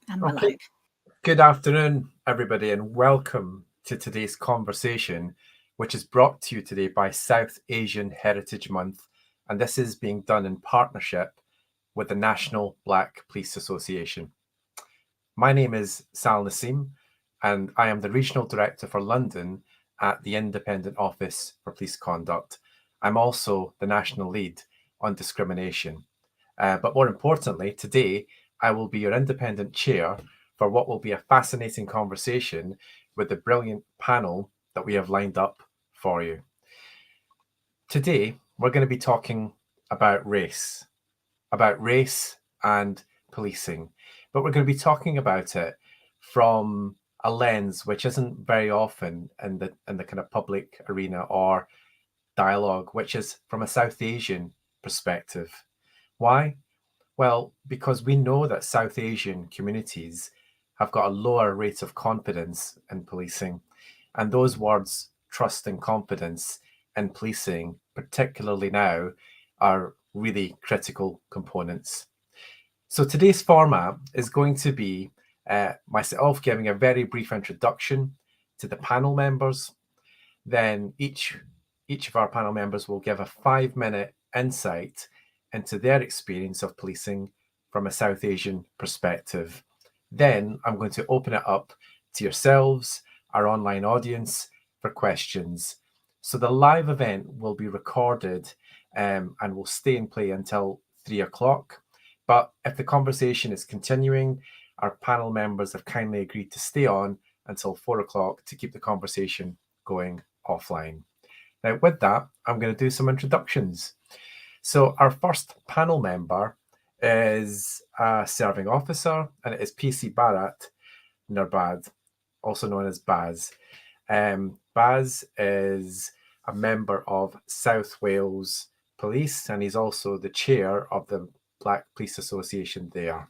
and the Okay. like. Good afternoon, everybody, and welcome to today's conversation, which is brought to you today by South Asian Heritage Month, and this is being done in partnership with the National Black Police Association. My name is Sal Naseem, and I am the Regional Director for London at the Independent Office for Police Conduct. I'm also the National Lead on Discrimination. But more importantly, today I will be your independent chair for what will be a fascinating conversation with the brilliant panel that we have lined up for you. Today, we're going to be talking about race and policing, but we're going to be talking about it from a lens which isn't very often in the kind of public arena or dialogue, which is from a South Asian perspective. Why? Well, because we know that South Asian communities have got a lower rate of confidence in policing. And those words, trust and confidence in policing, particularly now, are really critical components. So today's format is going to be myself giving a very brief introduction to the panel members. Then each of our panel members will give a 5-minute insight into their experience of policing from a South Asian perspective. Then I'm going to open it up to yourselves, our online audience, for questions. So the live event will be recorded and will stay in play until 3 o'clock. But if the conversation is continuing, our panel members have kindly agreed to stay on until 4 o'clock to keep the conversation going offline. Now, with that, I'm going to do some introductions. So our first panel member is a serving officer, and it is PC Bharat Narbad, also known as Baz. Baz is a member of South Wales Police, and he's also the chair of the Black Police Association there.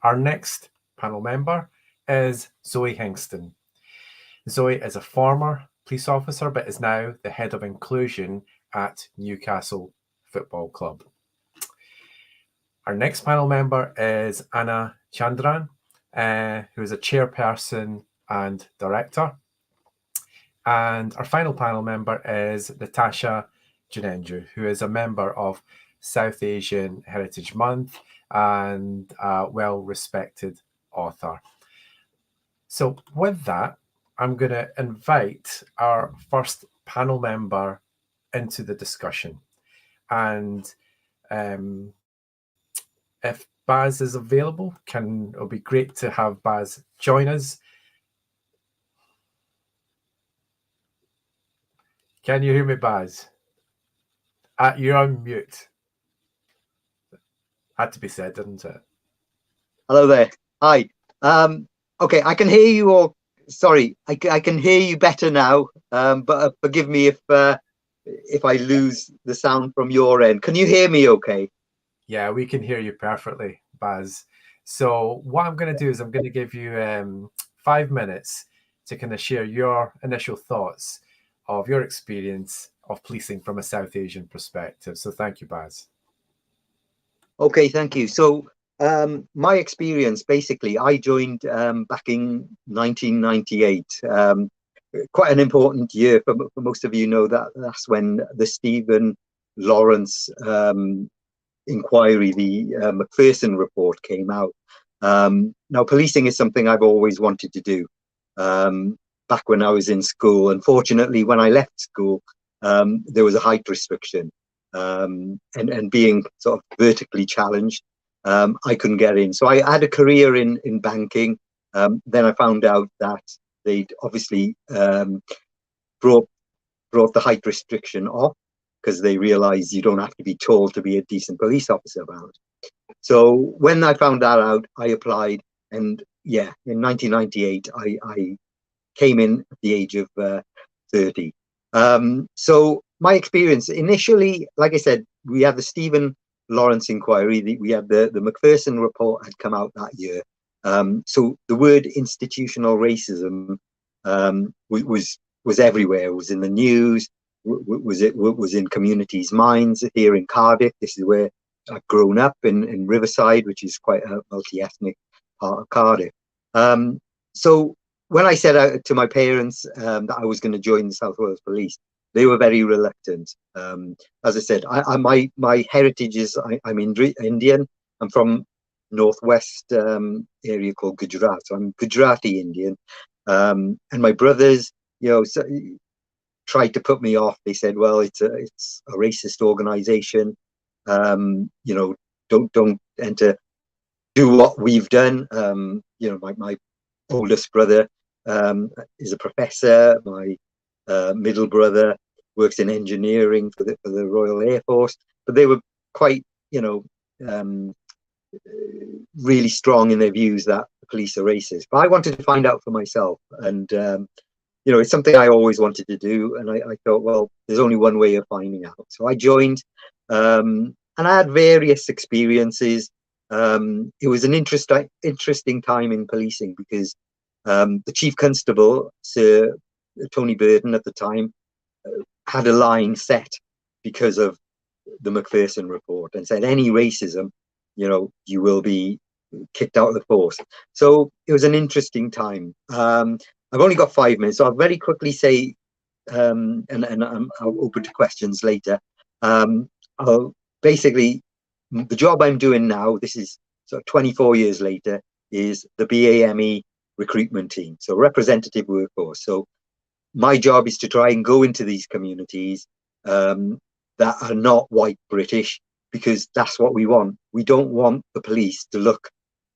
Our next panel member is Zoe Hingston. Zoe is a former police officer, but is now the head of inclusion at Newcastle Football Club. Our next panel member is Anna Chandran, who is a chairperson and director. And our final panel member is Natasha Junenju, who is a member of South Asian Heritage Month and a well-respected author. So with that, I'm going to invite our first panel member into the discussion. And if Baz is available, it'll be great to have Baz join us. Can you hear me, Baz? You're on mute. Had to be said, didn't it? Hello there. Hi. Okay, I can hear you all. Sorry, I can hear you better now. But forgive me if I lose the sound from your end. Can you hear me okay? Yeah, we can hear you perfectly, Baz. So what I'm going to do is I'm going to give you 5 minutes to kind of share your initial thoughts of your experience of policing from a South Asian perspective. So thank you, Baz. Okay, thank you. So my experience, basically, I joined back in 1998. Quite an important year for most of you know that's when the Stephen Lawrence inquiry, the Macpherson report came out. Now, policing is something I've always wanted to do. Back when I was in school, unfortunately, when I left school, there was a height restriction, and being sort of vertically challenged, I couldn't get in. So I had a career in banking. Then I found out that they'd obviously brought the height restriction off, because they realized you don't have to be tall to be a decent police officer about. So when I found that out, I applied, and yeah, in 1998, I came in at the age of 30. So my experience initially, like I said, we had the Stephen Lawrence inquiry, we had the Macpherson report had come out that year. So the word institutional racism was everywhere. It was in the news. Was in communities' minds here in Cardiff. This is where I've grown up in Riverside, which is quite a multi-ethnic part of Cardiff. So when I said out to my parents that I was going to join the South Wales Police, they were very reluctant. As I said, my heritage is I'm Indian. I'm from northwest area called Gujarat, so I'm Gujarati Indian. And my brothers, tried to put me off. They said, "Well, it's a racist organization. Don't enter. Do what we've done." My oldest brother is a professor. My middle brother works in engineering for the Royal Air Force. But they were quite, really strong in their views that the police are racist. But I wanted to find out for myself, and it's something I always wanted to do. And I thought, well, there's only one way of finding out. So I joined, and I had various experiences. It was an interesting time in policing because the chief constable, Sir Tony Burton at the time, had a line set because of the Macpherson report and said any racism, you will be kicked out of the force. So it was an interesting time. I've only got 5 minutes, so I'll very quickly say, and I'm open to questions later. Basically, the job I'm doing now, this is sort of 24 years later, is the BAME recruitment team, so representative workforce. So my job is to try and go into these communities that are not white British, because that's what we want. We don't want the police to look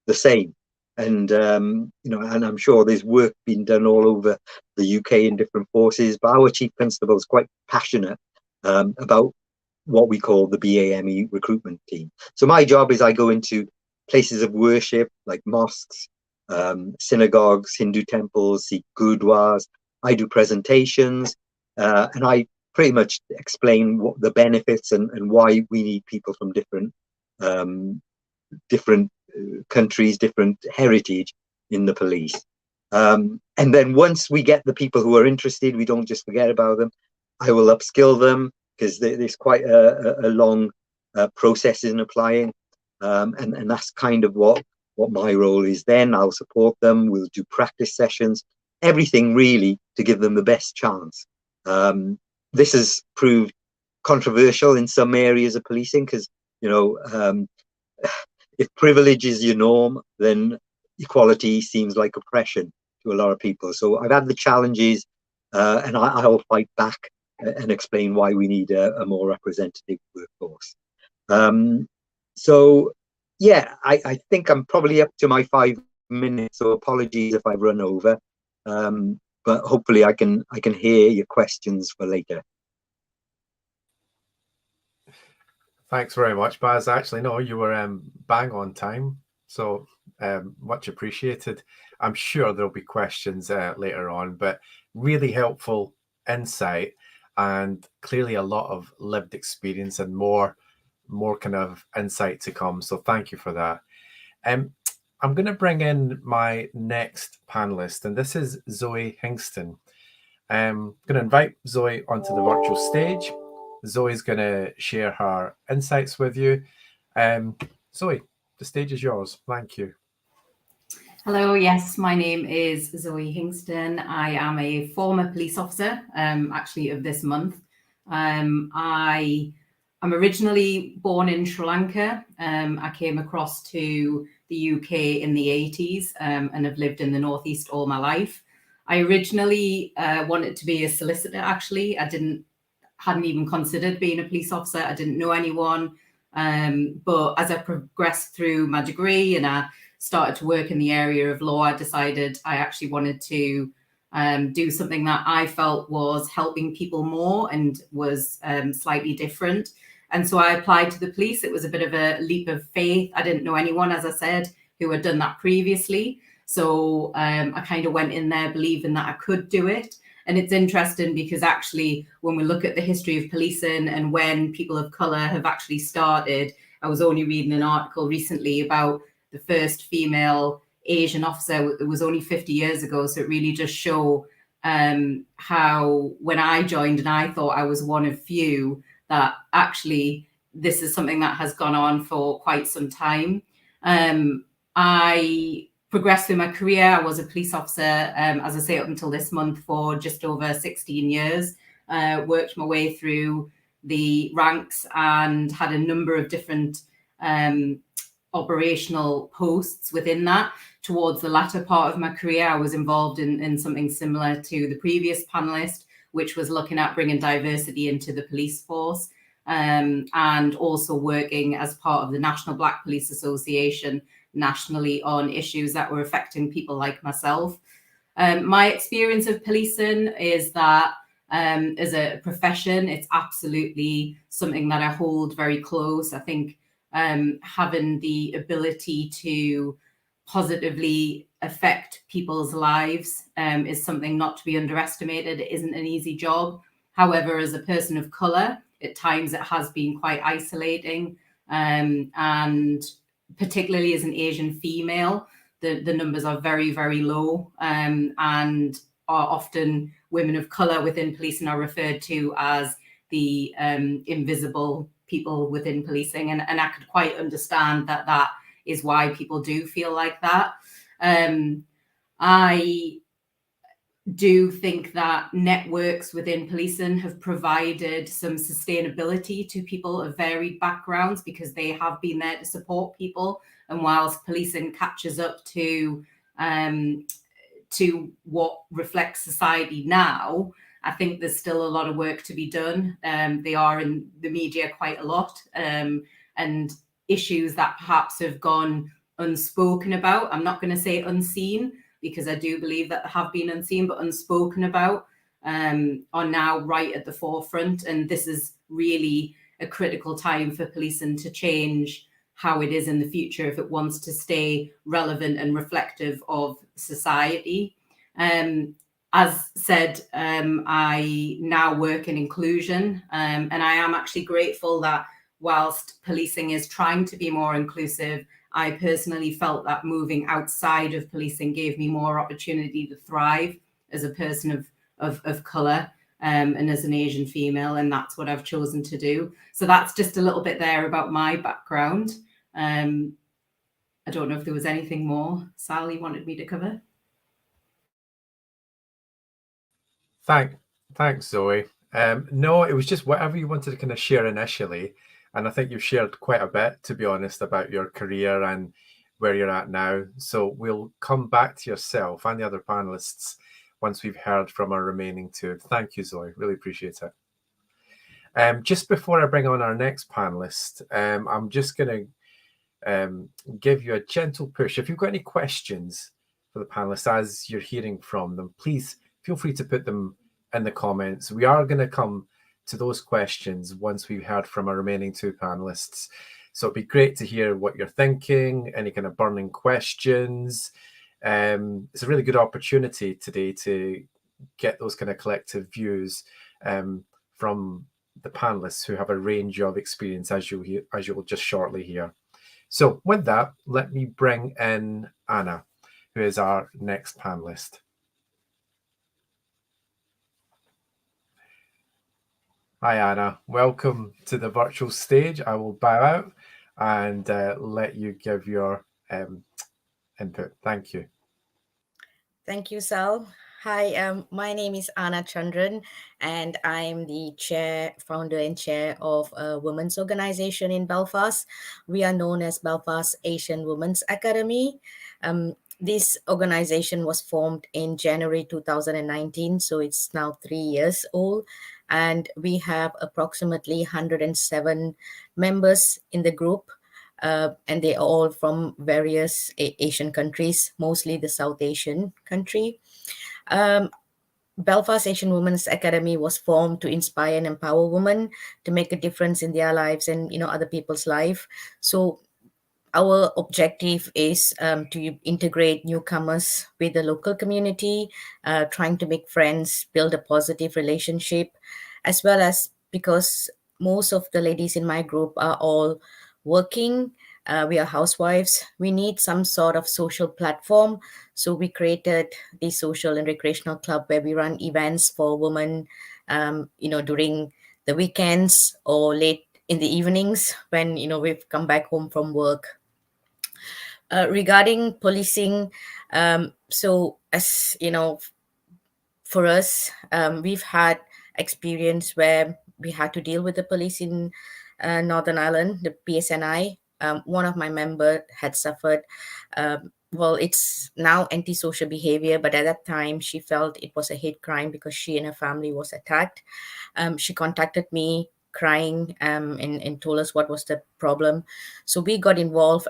the same. And and I'm sure there's work being done all over the UK in different forces, but our chief constable is quite passionate about what we call the BAME recruitment team. So my job is I go into places of worship like mosques, synagogues, Hindu temples, Sikh gurdwaras. I do presentations, and I pretty much explain what the benefits and why we need people from different countries, different heritage in the police. And then once we get the people who are interested, we don't just forget about them. I will upskill them, because there's quite a long process in applying. And that's kind of what my role is then. I'll support them. We'll do practice sessions, everything really to give them the best chance. This has proved controversial in some areas of policing, because, if privilege is your norm, then equality seems like oppression to a lot of people. So I've had the challenges, and I'll fight back and explain why we need a more representative workforce. So, yeah, I think I'm probably up to my 5 minutes, so apologies if I've run over. But hopefully I can hear your questions for later. Thanks very much, Baz. Actually, no, you were bang on time, so much appreciated. I'm sure there'll be questions later on, but really helpful insight, and clearly a lot of lived experience and more kind of insight to come. So thank you for that. I'm going to bring in my next panelist, and this is Zoe Hingston. I'm going to invite Zoe onto the virtual stage. Zoe's going to share her insights with you. Zoe, the stage is yours. Thank you. Hello, yes, my name is Zoe Hingston. I am a former police officer, actually of this month. I am originally born in Sri Lanka. I came across to the UK in the 80s and have lived in the Northeast all my life. I originally wanted to be a solicitor, actually. I hadn't even considered being a police officer. I didn't know anyone. But as I progressed through my degree and I started to work in the area of law, I decided I actually wanted to do something that I felt was helping people more and was slightly different. And so I applied to the police. It was a bit of a leap of faith. I didn't know anyone, as I said, who had done that previously. So I kind of went in there believing that I could do it. And it's interesting because actually, when we look at the history of policing and when people of colour have actually started, I was only reading an article recently about the first female Asian officer. It was only 50 years ago. So it really just shows how when I joined and I thought I was one of few, that actually this is something that has gone on for quite some time. I progressed through my career. I was a police officer, as I say, up until this month for just over 16 years. Worked my way through the ranks and had a number of different operational posts within that. Towards the latter part of my career, I was involved in something similar to the previous panelist, which was looking at bringing diversity into the police force, and also working as part of the National Black Police Association nationally on issues that were affecting people like myself. My experience of policing is that as a profession, it's absolutely something that I hold very close. I think having the ability to positively affect people's lives is something not to be underestimated. It isn't an easy job. However, as a person of colour, at times it has been quite isolating, and particularly as an Asian female, the numbers are very, very low, and are often women of colour within policing are referred to as the invisible people within policing, and I could quite understand that is why people do feel like that. I do think that networks within policing have provided some sustainability to people of varied backgrounds, because they have been there to support people. And whilst policing catches up to what reflects society now, I think there's still a lot of work to be done. They are in the media quite a lot, and issues that perhaps have gone unspoken about. I'm not going to say unseen, because I do believe that have been unseen, but unspoken about, are now right at the forefront. And this is really a critical time for policing to change how it is in the future if it wants to stay relevant and reflective of society. As said, I now work in inclusion, and I am actually grateful that whilst policing is trying to be more inclusive, I personally felt that moving outside of policing gave me more opportunity to thrive as a person of colour, and as an Asian female, and that's what I've chosen to do. So that's just a little bit there about my background. I don't know if there was anything more, Sal, you wanted me to cover? Thanks, Zoe. No, it was just whatever you wanted to kind of share initially. And I think you've shared quite a bit, to be honest, about your career and where you're at now. So we'll come back to yourself and the other panelists once we've heard from our remaining two. Thank you, Zoe. Really appreciate it. Just before I bring on our next panelist, I'm just going to give you a gentle push. If you've got any questions for the panelists as you're hearing from them, please feel free to put them in the comments. We are going to come to those questions once we've heard from our remaining two panelists. So it'd be great to hear what you're thinking, any kind of burning questions. It's a really good opportunity today to get those kind of collective views from the panelists who have a range of experience, as you'll just shortly hear. So with that, let me bring in Anna, who is our next panelist. Hi, Anna. Welcome to the virtual stage. I will bow out and let you give your input. Thank you. Thank you, Sal. Hi, my name is Anna Chandran, and I'm the founder and chair of a women's organization in Belfast. We are known as Belfast Asian Women's Academy. This organization was formed in January 2019, so it's now 3 years old. And we have approximately 107 members in the group, and they are all from various Asian countries, mostly the South Asian country. Belfast Asian Women's Academy was formed to inspire and empower women to make a difference in their lives and other people's life. So our objective is to integrate newcomers with the local community, trying to make friends, build a positive relationship, as well as because most of the ladies in my group are all working. We are housewives. We need some sort of social platform. So we created the social and recreational club where we run events for women, during the weekends or late in the evenings when, we've come back home from work. Regarding policing, so as you know, for us, we've had experience where we had to deal with the police in Northern Ireland, the PSNI. One of my member had suffered, well, it's now antisocial behavior, but at that time she felt it was a hate crime because she and her family was attacked. She contacted me crying, and told us what was the problem. So we got involved.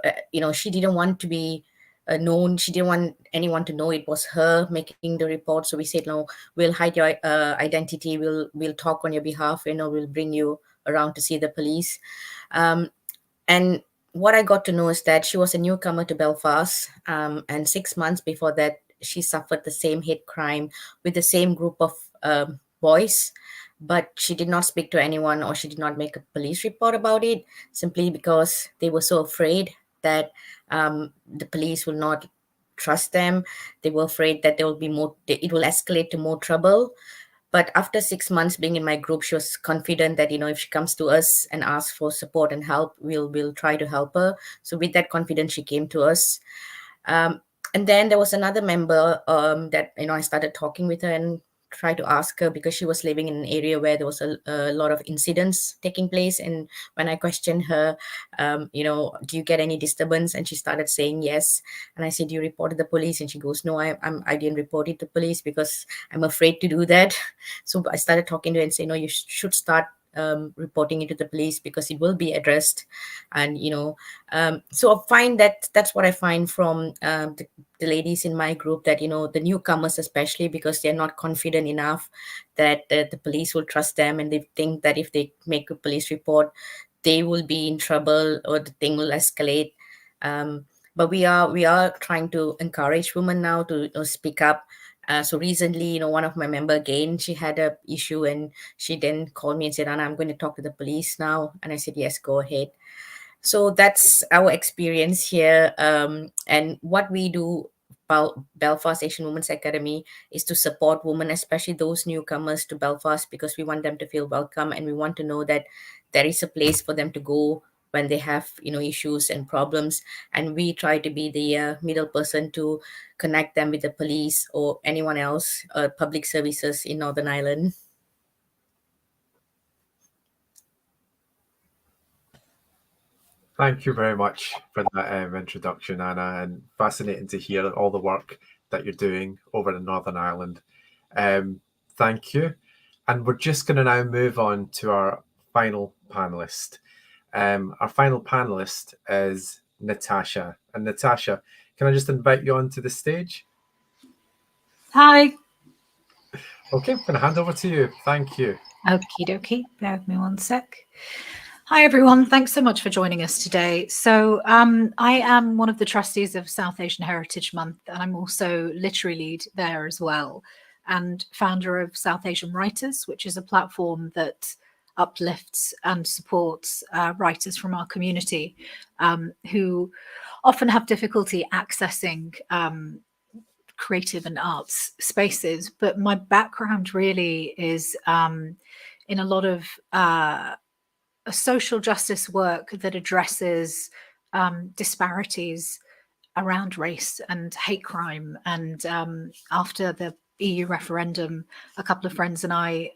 She didn't want to be known. She didn't want anyone to know it was her making the report. So we said, no, we'll hide your identity. We'll talk on your behalf. We'll bring you around to see the police. And what I got to know is that she was a newcomer to Belfast, and 6 months before that, she suffered the same hate crime with the same group of boys, but she did not speak to anyone, or she did not make a police report about it, simply because they were so afraid that the police will not trust them. They were afraid that there will be more, it will escalate to more trouble. But after 6 months being in my group, she was confident that, if she comes to us and asks for support and help, we'll try to help her. So with that confidence, she came to us. And then there was another member that, I started talking with her and tried to ask her, because she was living in an area where there was a lot of incidents taking place. And when I questioned her, do you get any disturbance? And she started saying yes. And I said, you reported the police? And she goes, no, I didn't report it to police because I'm afraid to do that. So I started talking to her and saying, no, you should start reporting it to the police, because it will be addressed. And so I find that's what I find from the ladies in my group, that the newcomers, especially because they're not confident enough that the police will trust them, and they think that if they make a police report, they will be in trouble or the thing will escalate. But we are trying to encourage women now to speak up. So recently, one of my member again, she had a issue, and she then called me and said, Anna, I'm going to talk to the police now. And I said, yes, go ahead. So that's our experience here. And what we do, Belfast Asian Women's Academy, is to support women, especially those newcomers to Belfast, because we want them to feel welcome, and we want to know that there is a place for them to go when they have issues and problems. And we try to be the middle person to connect them with the police or anyone else, public services in Northern Ireland. Thank you very much for that introduction, Anna, and fascinating to hear all the work that you're doing over in Northern Ireland. Thank you. And we're just going to now move on to our final panelist. Our final panelist is Natasha. And Natasha, can I just invite you onto the stage? Hi. Okay, I'm going to hand over to you. Thank you. Okie dokie. Bear with me one sec. Hi, everyone. Thanks so much for joining us today. So I am one of the trustees of South Asian Heritage Month, and I'm also literary lead there as well, and founder of South Asian Writers, which is a platform that uplifts and supports writers from our community who often have difficulty accessing creative and arts spaces. But my background really is in a lot of social justice work that addresses disparities around race and hate crime. And after the EU referendum, a couple of friends and I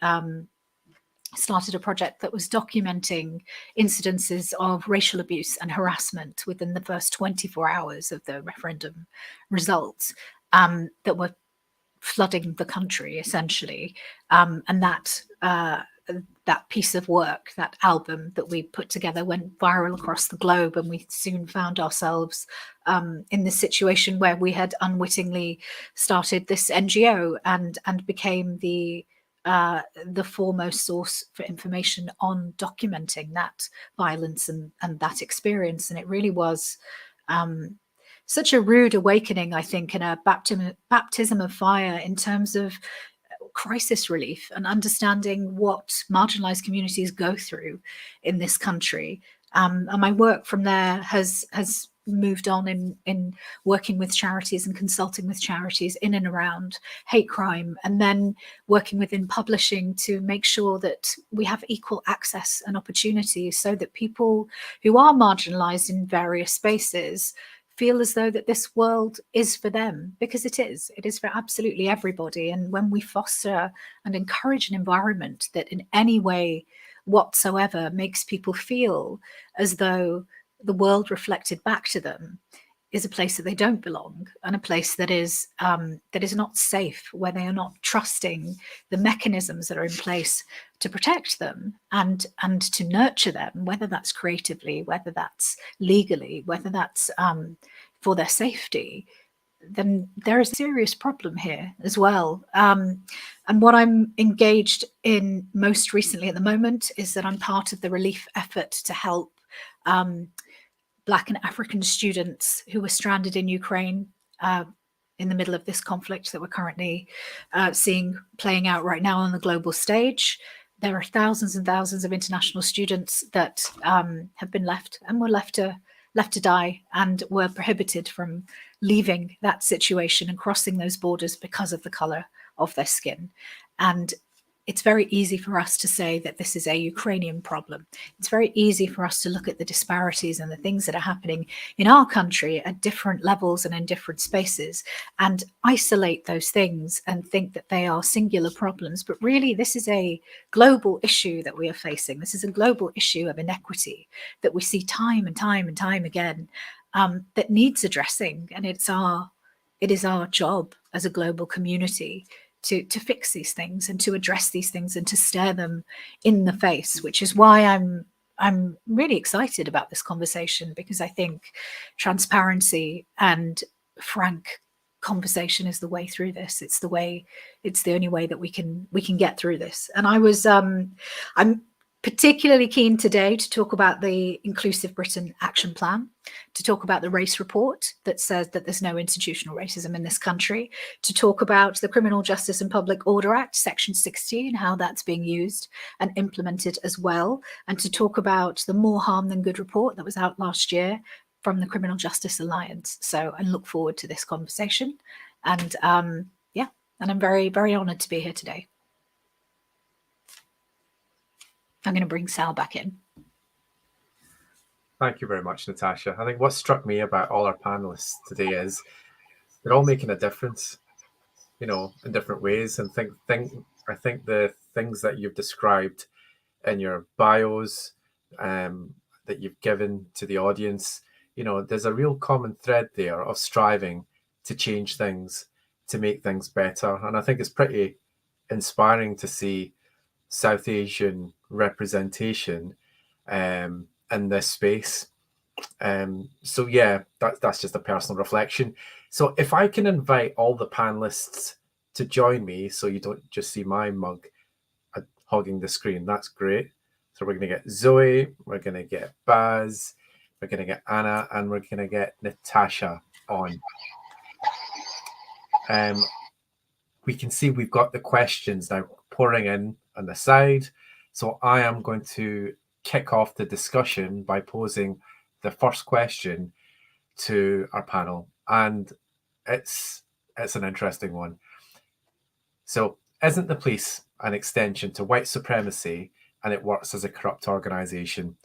started a project that was documenting incidences of racial abuse and harassment within the first 24 hours of the referendum results that were flooding the country, essentially. And that piece of work, that album that we put together, went viral across the globe, and we soon found ourselves in this situation where we had unwittingly started this NGO and became the foremost source for information on documenting that violence and that experience. And it really was such a rude awakening, I think, and a baptism of fire in terms of crisis relief and understanding what marginalized communities go through in this country. And my work from there has moved on in working with charities and consulting with charities in and around hate crime, and then working within publishing to make sure that we have equal access and opportunities so that people who are marginalized in various spaces feel as though that this world is for them, because it is for absolutely everybody. And when we foster and encourage an environment that in any way whatsoever makes people feel as though the world reflected back to them is a place that they don't belong, and a place that is not safe, where they are not trusting the mechanisms that are in place to protect them and to nurture them, whether that's creatively, whether that's legally, whether that's for their safety, then there is a serious problem here as well. And what I'm engaged in most recently at the moment is that I'm part of the relief effort to help Black and African students who were stranded in Ukraine in the middle of this conflict that we're currently seeing playing out right now on the global stage. There are thousands and thousands of international students that have been left to die, and were prohibited from leaving that situation and crossing those borders because of the color of their skin. And it's very easy for us to say that this is a Ukrainian problem. It's very easy for us to look at the disparities and the things that are happening in our country at different levels and in different spaces and isolate those things and think that they are singular problems. But really, this is a global issue that we are facing. This is a global issue of inequity that we see time and time and time again, that needs addressing. And it is our job as a global community to fix these things and to address these things and to stare them in the face, which is why I'm really excited about this conversation, because I think transparency and frank conversation is the way through this. It's the only way that we can get through this. And I'm particularly keen today to talk about the Inclusive Britain Action Plan, to talk about the race report that says that there's no institutional racism in this country, to talk about the Criminal Justice and Public Order Act, Section 60, and how that's being used and implemented as well, and to talk about the More Harm Than Good report that was out last year from the Criminal Justice Alliance. So I look forward to this conversation. And and I'm very, very honoured to be here today. I'm going to bring Sal back in. Thank you very much, Natasha. I think what struck me about all our panelists today is they're all making a difference, in different ways. And I think the things that you've described in your bios that you've given to the audience, there's a real common thread there of striving to change things, to make things better. And I think it's pretty inspiring to see South Asian representation in this space. So yeah, that's just a personal reflection. So if I can invite all the panelists to join me, so you don't just see my mug hogging the screen, that's great. So we're going to get Zoe, we're going to get Baz, we're going to get Anna, and we're going to get Natasha on. We can see we've got the questions now pouring in on the side. So I am going to kick off the discussion by posing the first question to our panel. And it's an interesting one. So, isn't the police an extension to white supremacy and it works as a corrupt organisation?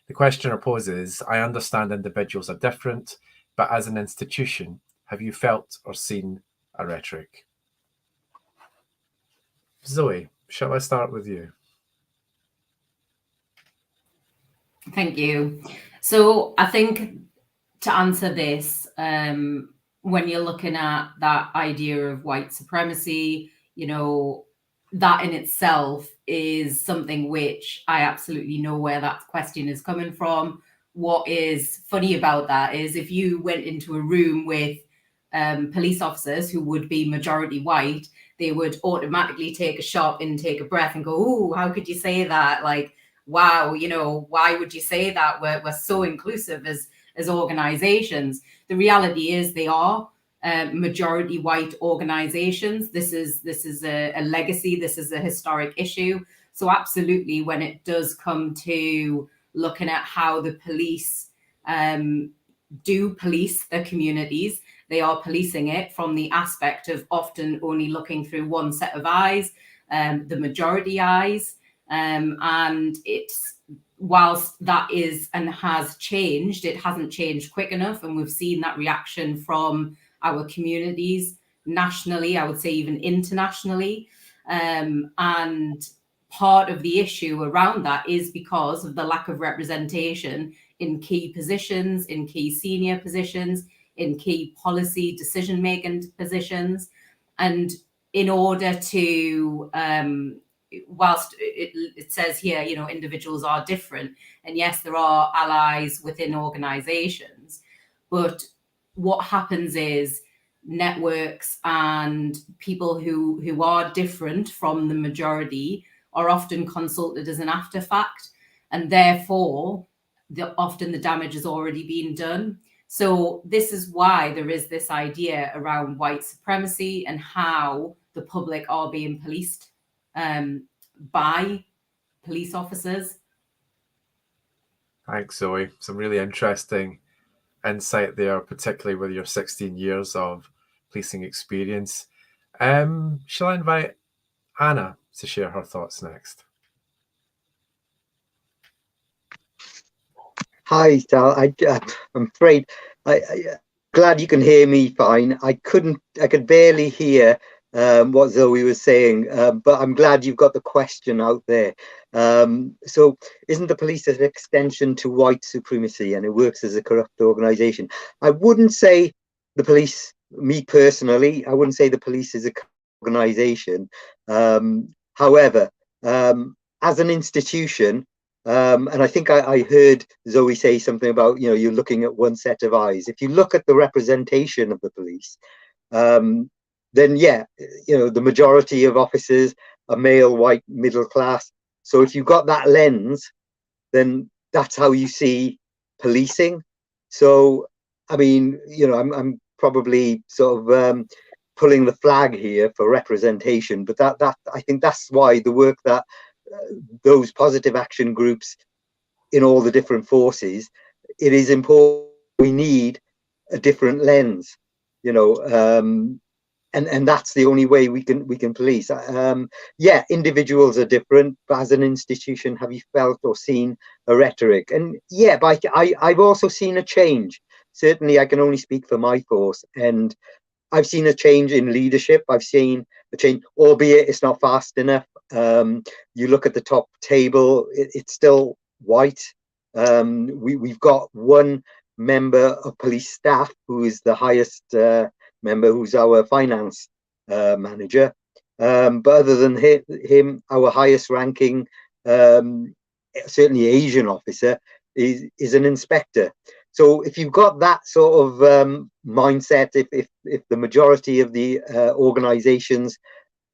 The questioner poses, I understand individuals are different, but as an institution, have you felt or seen a rhetoric? Zoe, shall I start with you? Thank you. So I think to answer this, when you're looking at that idea of white supremacy, that in itself is something which I absolutely know where that question is coming from. What is funny about that is if you went into a room with police officers who would be majority white, they would automatically take a sharp intake of breath and go, "Oh, how could you say that? Like, wow, why would you say that? We're so inclusive as organizations." The reality is they are majority white organizations. This is a legacy. This is a historic issue. So absolutely, when it does come to looking at how the police do police their communities, they are policing it from the aspect of often only looking through one set of eyes, the majority eyes. And it's whilst that is and has changed, it hasn't changed quick enough. And we've seen that reaction from our communities nationally, I would say even internationally. And part of the issue around that is because of the lack of representation in key positions, in key senior positions, in key policy decision-making positions. And in order to, whilst it says here, you know, individuals are different, and yes, there are allies within organizations, but what happens is networks and people who are different from the majority are often consulted as an after fact, and therefore often the damage has already been done. So this is why there is this idea around white supremacy and how the public are being policed by police officers. Thanks, Zoe. Some really interesting insight there, particularly with your 16 years of policing experience. Shall I invite Anna to share her thoughts next? Hi, Sal. I'm afraid I'm glad you can hear me fine. I could barely hear what Zoe was saying, but I'm glad you've got the question out there. So isn't the police an extension to white supremacy and it works as a corrupt organization? I wouldn't say the police, me personally, I wouldn't say the police is a organization. However, as an institution, and I think I heard Zoe say something about, you know, you're looking at one set of eyes. If you look at the representation of the police, then yeah, you know, the majority of officers are male, white, middle class. So if you've got that lens, then that's how you see policing. So, I mean, you know, I'm probably sort of pulling the flag here for representation, but that I think that's why the work that those positive action groups in all the different forces, it is important. We need a different lens, you know, and that's the only way we can police. Yeah, individuals are different, but as an institution, have you felt or seen a rhetoric? And yeah, but I've also seen a change. Certainly, I can only speak for my force, and I've seen a change in leadership. I've seen a change, albeit it's not fast enough. You look at the top table, it's still white. We've got one member of police staff who is the highest member, who's our finance manager. But other than him, our highest ranking, certainly Asian officer, is an inspector. So if you've got that sort of mindset, if the majority of the organizations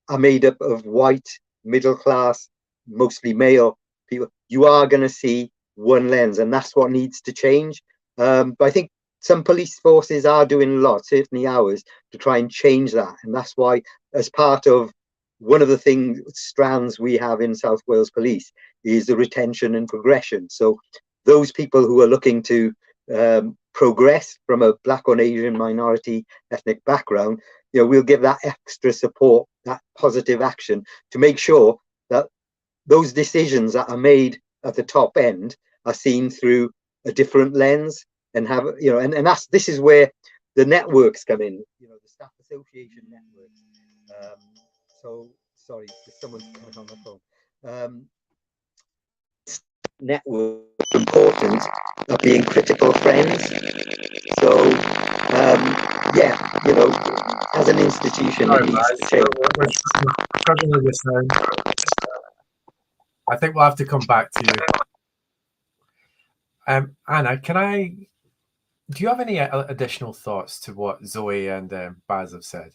are made up of white, middle class, mostly male people, you are going to see one lens, and that's what needs to change. But I think some police forces are doing a lot, certainly ours, to try and change that. And that's why, as part of one of the strands we have in South Wales Police, is the retention and progression. So those people who are looking to progress from a Black or Asian minority ethnic background, you know, we'll give that extra support, that positive action, to make sure that those decisions that are made at the top end are seen through a different lens, and have, you know, and this is where the networks come in, you know, the staff association networks. So sorry, there's someone coming on the phone. Network importance of being critical friends. So yeah, you know, as an institution, it needs to change. We're struggling with this now. I think we'll have to come back to you. Anna, do you have any additional thoughts to what Zoe and Baz have said?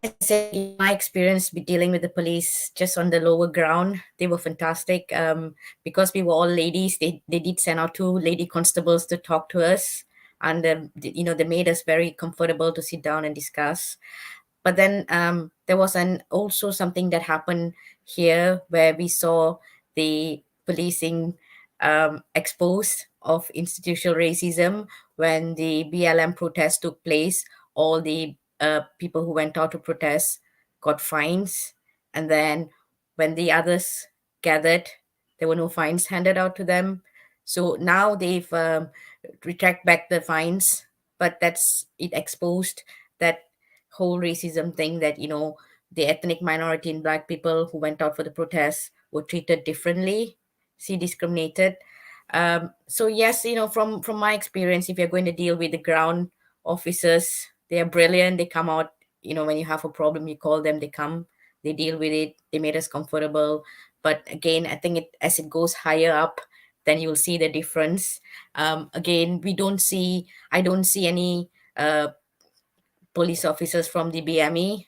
I said, in my experience with dealing with the police just on the lower ground, they were fantastic. Because we were all ladies, they did send out 2 lady constables to talk to us, and you know, they made us very comfortable to sit down and discuss. But then there was also something that happened here where we saw the policing exposed of institutional racism. When the BLM protest took place, all the people who went out to protest got fines, and then when the others gathered, there were no fines handed out to them. So now they've retract back the fines, but it exposed that whole racism thing, that, the ethnic minority and Black people who went out for the protests were treated differently, discriminated. So yes, from my experience, if you're going to deal with the ground officers, they are brilliant. They come out, when you have a problem, you call them, they come, they deal with it, they made us comfortable. But again, I think as it goes higher up, then you'll see the difference. Again, I don't see any police officers from the BME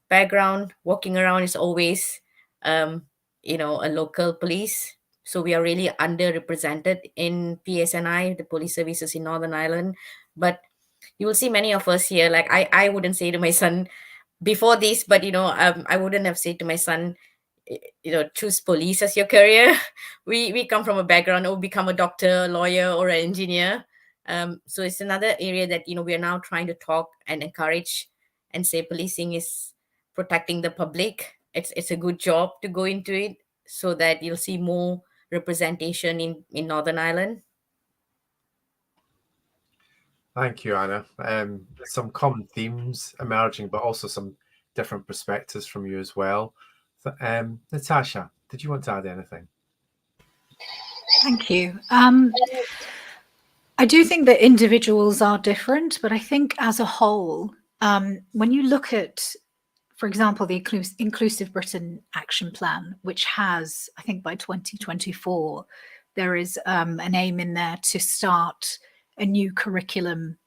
background walking around. It's always, a local police. So we are really underrepresented in PSNI, the police services in Northern Ireland. But you will see many of us here. Like I wouldn't say to my son before this, but I wouldn't have said to my son, choose police as your career. We come from a background, or become a doctor, a lawyer, or an engineer. So it's another area that we are now trying to talk and encourage and say policing is protecting the public. It's a good job to go into it, so that you'll see more representation in Northern Ireland. Thank you, Anna. Some common themes emerging, but also some different perspectives from you as well. Natasha, did you want to add anything? Thank you. I do think that individuals are different, but I think as a whole, when you look at, for example, the Inclusive Britain Action Plan, which has, I think by 2024, there is an aim in there to start a new curriculum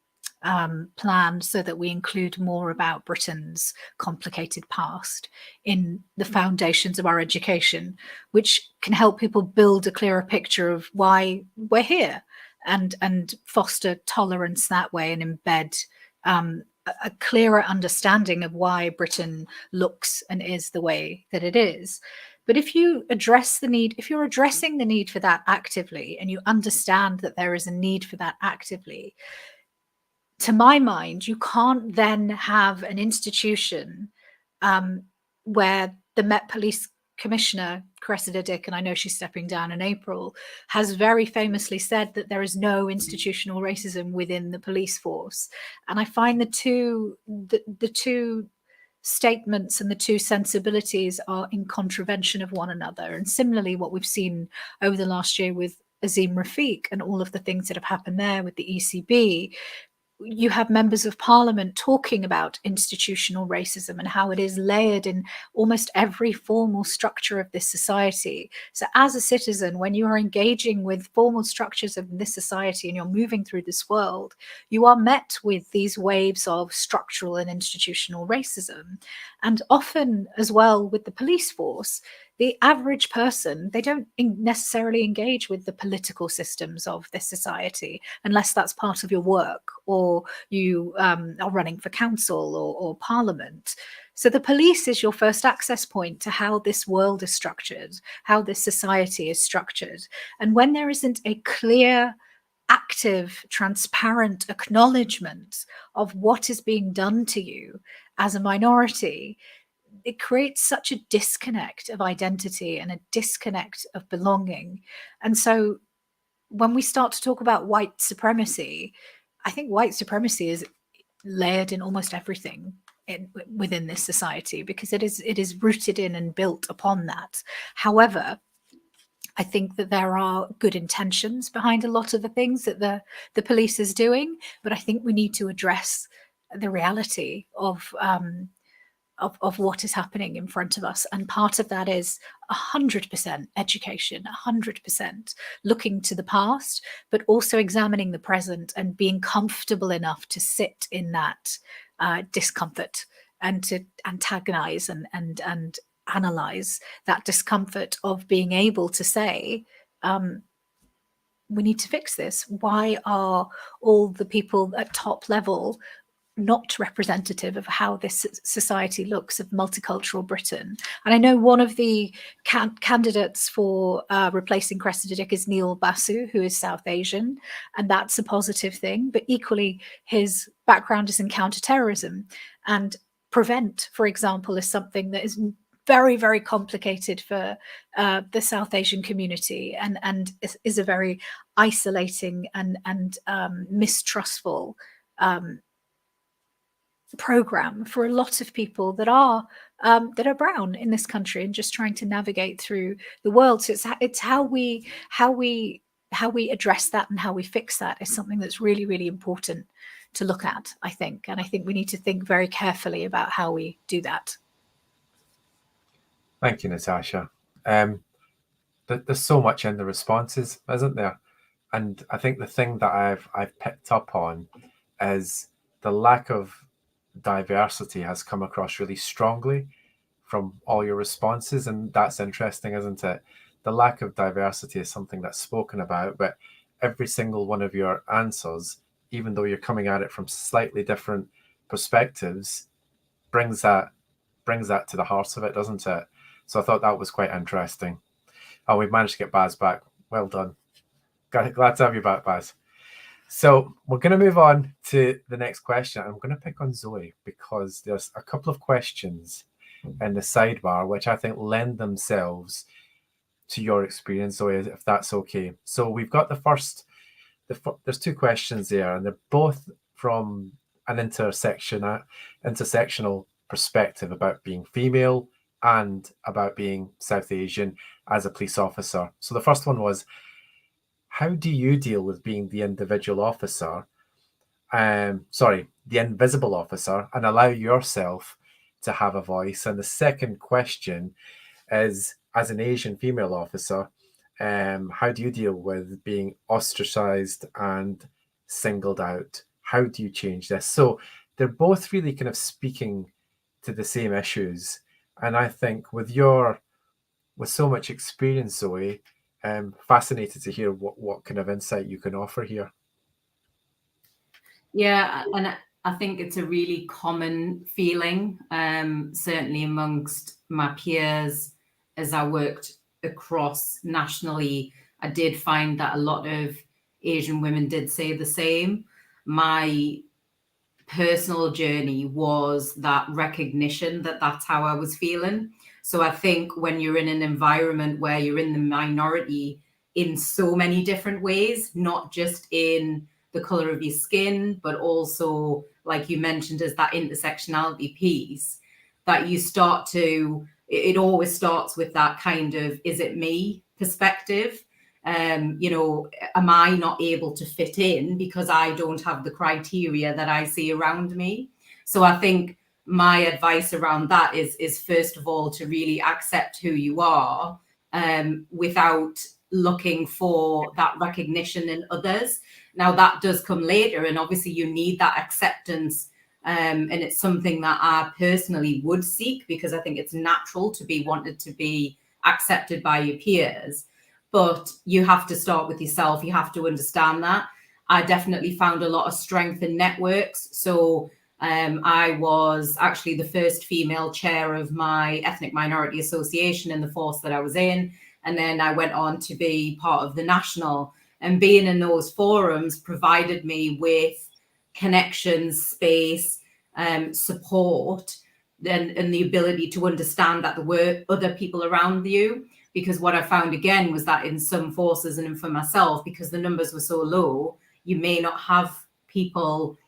plan so that we include more about Britain's complicated past in the foundations of our education, which can help people build a clearer picture of why we're here, and foster tolerance that way, and embed a clearer understanding of why Britain looks and is the way that it is. But if you're addressing the need for that actively, and you understand that there is a need for that actively, to my mind, you can't then have an institution where the Met Police Commissioner, Cressida Dick, and I know she's stepping down in April, has very famously said that there is no institutional racism within the police force. And I find the two statements and the two sensibilities are in contravention of one another. And similarly, what we've seen over the last year with Azim Rafiq and all of the things that have happened there with the ECB, you have members of parliament talking about institutional racism and how it is layered in almost every formal structure of this society. So as a citizen, when you are engaging with formal structures of this society and you're moving through this world, you are met with these waves of structural and institutional racism. And often as well with the police force, the average person, they don't necessarily engage with the political systems of this society unless that's part of your work, or you are running for council or parliament. So the police is your first access point to how this world is structured, how this society is structured. And when there isn't a clear, active, transparent acknowledgement of what is being done to you as a minority, it creates such a disconnect of identity and a disconnect of belonging. And so when we start to talk about white supremacy, I think white supremacy is layered in almost everything within this society, because it is rooted in and built upon that. However, I think that there are good intentions behind a lot of the things that the police is doing, but I think we need to address the reality of what is happening in front of us. And part of that is 100% education, 100% looking to the past, but also examining the present and being comfortable enough to sit in that discomfort and to antagonize and analyze that discomfort of being able to say, we need to fix this. Why are all the people at top level not representative of how this society looks, of multicultural Britain? And I know one of the candidates for replacing Cressida Dick is Neil Basu, who is South Asian, and that's a positive thing. But equally, his background is in counterterrorism, and Prevent, for example, is something that is very, very complicated for the South Asian community, and is a very isolating and mistrustful program for a lot of people that are brown in this country and just trying to navigate through the world. So it's how we address that and how we fix that is something that's really, really important to look at, I think. And I think we need to think very carefully about how we do that. Thank you, Natasha. There's so much in the responses, isn't there? And I think the thing that I've picked up on is the lack of diversity has come across really strongly from all your responses, and that's interesting, isn't it? The lack of diversity is something that's spoken about, but every single one of your answers, even though you're coming at it from slightly different perspectives, brings that to the heart of it, doesn't it? So I thought that was quite interesting. Oh, we've managed to get Baz back. Well done. Glad to have you back, Baz. So we're going to move on to the next question. I'm going to pick on Zoe because there's a couple of questions in the sidebar which I think lend themselves to your experience, Zoe, if that's okay. So we've got there's two questions there, and they're both from an intersectional perspective about being female and about being South Asian as a police officer. So the first one was, how do you deal with being the individual officer, the invisible officer, and allow yourself to have a voice? And the second question is, as an Asian female officer, how do you deal with being ostracized and singled out? How do you change this? So they're both really kind of speaking to the same issues. And I think with so much experience, Zoe, fascinated to hear what kind of insight you can offer here. Yeah, and I think it's a really common feeling, certainly amongst my peers. As I worked across nationally, I did find that a lot of Asian women did say the same. My personal journey was that recognition that that's how I was feeling. So I think when you're in an environment where you're in the minority in so many different ways, not just in the color of your skin, but also, like you mentioned, as that intersectionality piece, that you start to, it always starts with that kind of, is it me perspective? Am I not able to fit in because I don't have the criteria that I see around me? So I think my advice around that is first of all, to really accept who you are, without looking for that recognition in others. Now that does come later, and obviously you need that acceptance. And it's something that I personally would seek, because I think it's natural to be wanted to be accepted by your peers. But you have to start with yourself. You have to understand that. I definitely found a lot of strength in networks. So I was actually the first female chair of my ethnic minority association in the force that I was in. And then I went on to be part of the national. And being in those forums provided me with connections, space, support, and the ability to understand that there were other people around you. Because what I found again was that in some forces, and for myself, because the numbers were so low, you may not have people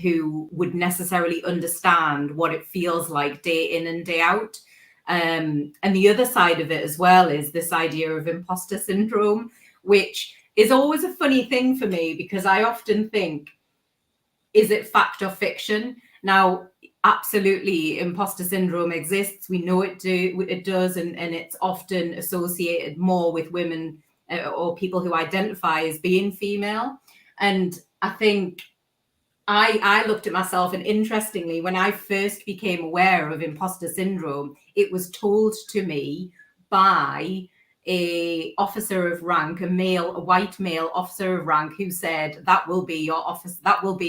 who would necessarily understand what it feels like day in and day out. And the other side of it as well is this idea of imposter syndrome, which is always a funny thing for me, because I often think, is it fact or fiction? Now, absolutely, imposter syndrome exists. We know it does, and it's often associated more with women or people who identify as being female. And I think I looked at myself, and interestingly, when I first became aware of imposter syndrome, it was told to me by a officer of rank, a white male officer of rank, who said, that will be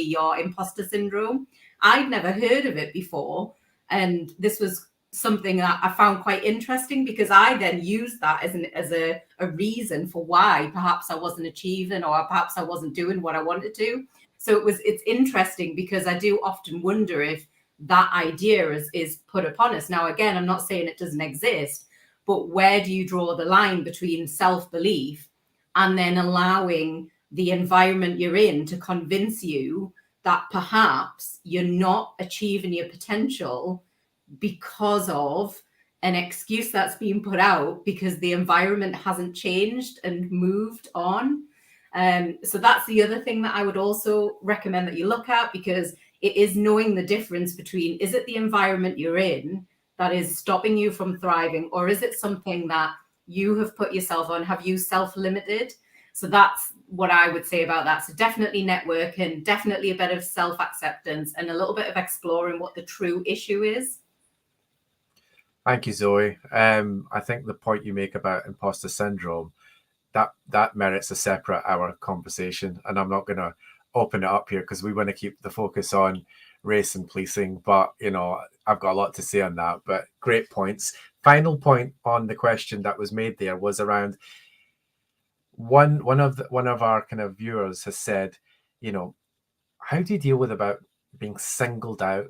your imposter syndrome. I'd never heard of it before. And this was something that I found quite interesting, because I then used that as a reason for why perhaps I wasn't achieving, or perhaps I wasn't doing what I wanted to. So it's interesting, because I do often wonder if that idea is put upon us. Now, again, I'm not saying it doesn't exist, but where do you draw the line between self-belief and then allowing the environment you're in to convince you that perhaps you're not achieving your potential because of an excuse that's being put out because the environment hasn't changed and moved on? So that's the other thing that I would also recommend that you look at, because it is knowing the difference between, is it the environment you're in that is stopping you from thriving, or is it something that you have put yourself on? Have you self-limited? So that's what I would say about that. So definitely networking, definitely a bit of self-acceptance, and a little bit of exploring what the true issue is. Thank you, Zoe. I think the point you make about imposter syndrome, that merits a separate hour conversation, and I'm not going to open it up here because we want to keep the focus on race and policing, but I've got a lot to say on that. But great points. Final point on the question that was made there was around one of our kind of viewers has said, how do you deal with about being singled out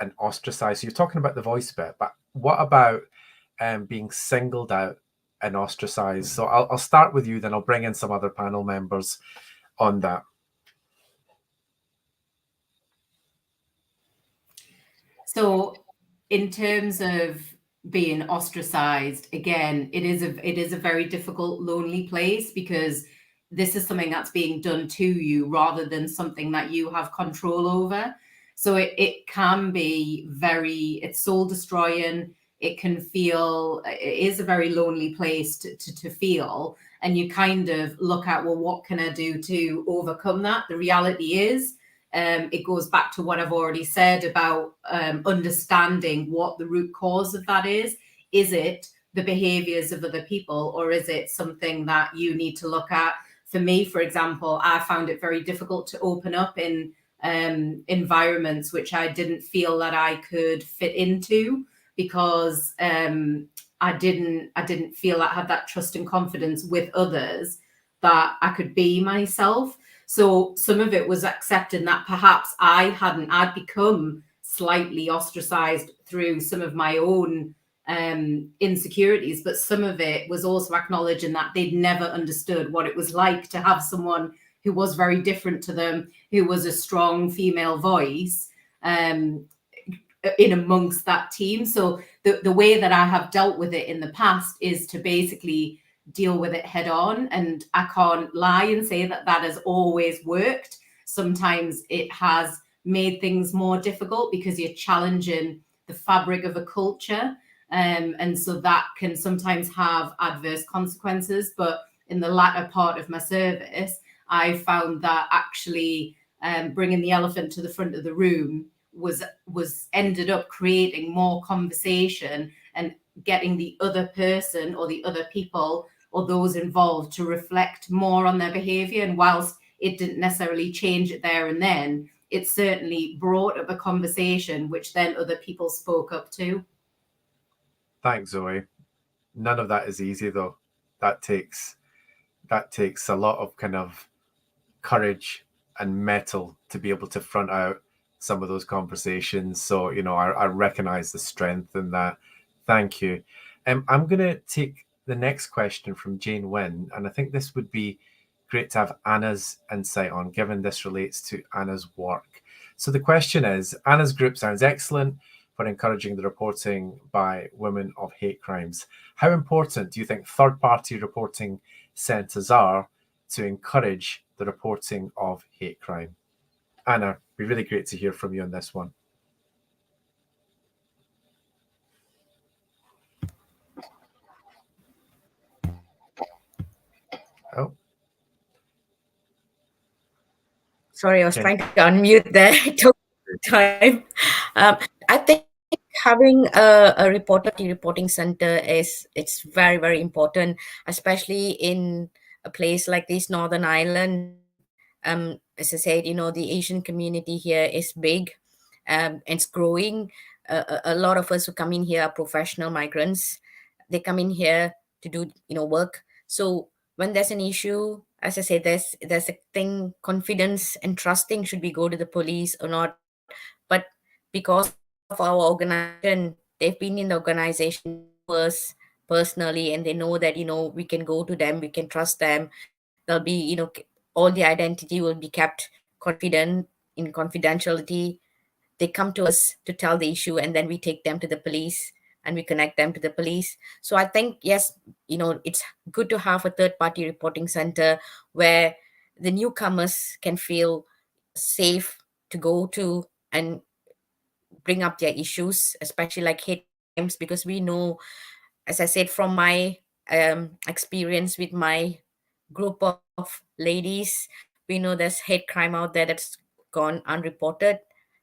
and ostracized? So you're talking about the voice bit, but what about being singled out and ostracized? So I'll start with you, then I'll bring in some other panel members on that. So in terms of being ostracized, again, it is a very difficult, lonely place, because this is something that's being done to you rather than something that you have control over. So it can be it's soul destroying. It can feel, it is a very lonely place to feel. And you kind of look at, well, what can I do to overcome that? The reality is, it goes back to what I've already said about understanding what the root cause of that is. Is it the behaviors of other people, or is it something that you need to look at? For me, for example, I found it very difficult to open up in environments which I didn't feel that I could fit into, because I didn't feel I had that trust and confidence with others that I could be myself. So some of it was accepting that perhaps I'd become slightly ostracized through some of my own insecurities, but some of it was also acknowledging that they'd never understood what it was like to have someone who was very different to them, who was a strong female voice in amongst that team. So the way that I have dealt with it in the past is to basically deal with it head on. And I can't lie and say that has always worked. Sometimes it has made things more difficult because you're challenging the fabric of a culture. And so that can sometimes have adverse consequences. But in the latter part of my service, I found that actually bringing the elephant to the front of the room was ended up creating more conversation and getting the other person or the other people or those involved to reflect more on their behavior. And whilst it didn't necessarily change it there and then, it certainly brought up a conversation which then other people spoke up to. Thanks, Zoe. None of that is easy, though. That takes a lot of kind of courage and mettle to be able to front out some of those conversations. So, I recognize the strength in that. Thank you. I'm going to take the next question from Jane Wynn, and I think this would be great to have Anna's insight on, given this relates to Anna's work. So the question is, Anna's group sounds excellent for encouraging the reporting by women of hate crimes. How important do you think third-party reporting centres are to encourage the reporting of hate crime? Anna, it'd be really great to hear from you on this one. Oh. Sorry, I was trying to unmute there. It took time. I think having a reporting center it's very, very important, especially in a place like this, Northern Ireland. As I said, the Asian community here is big. It's growing. A lot of us who come in here are professional migrants. They come in here to do work. So when there's an issue, as I say, there's a thing, confidence and trusting, should we go to the police or not? But because our organization, they've been in the organization first personally, and they know that, we can go to them, we can trust them. They'll be, all the identity will be kept confident in confidentiality. They come to us to tell the issue, and then we take them to the police and we connect them to the police. So I think, yes, it's good to have a third party reporting center where the newcomers can feel safe to go to and bring up their issues, especially like hate crimes, because we know, as I said, from my experience with my group of ladies, we know there's hate crime out there that's gone unreported.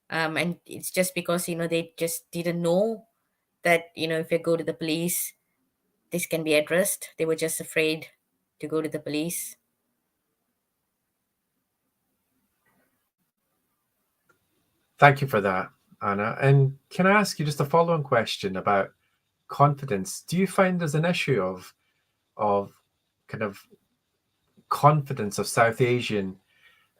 And it's just because, they just didn't know that, if you go to the police, this can be addressed. They were just afraid to go to the police. Thank you for that, Anna. And can I ask you just a follow-on question about confidence? Do you find there's an issue of kind of confidence of South Asian,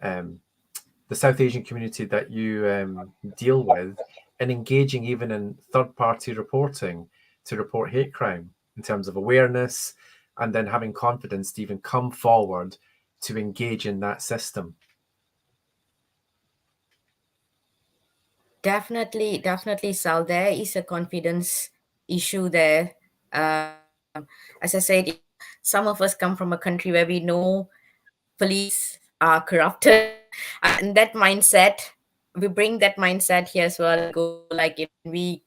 the South Asian community that you deal with, in engaging even in third-party reporting to report hate crime, in terms of awareness and then having confidence to even come forward to engage in that system? Definitely, Sal. There is a confidence issue there. As I said, some of us come from a country where we know police are corrupted, and that mindset, we bring that mindset here as well. Go like, can we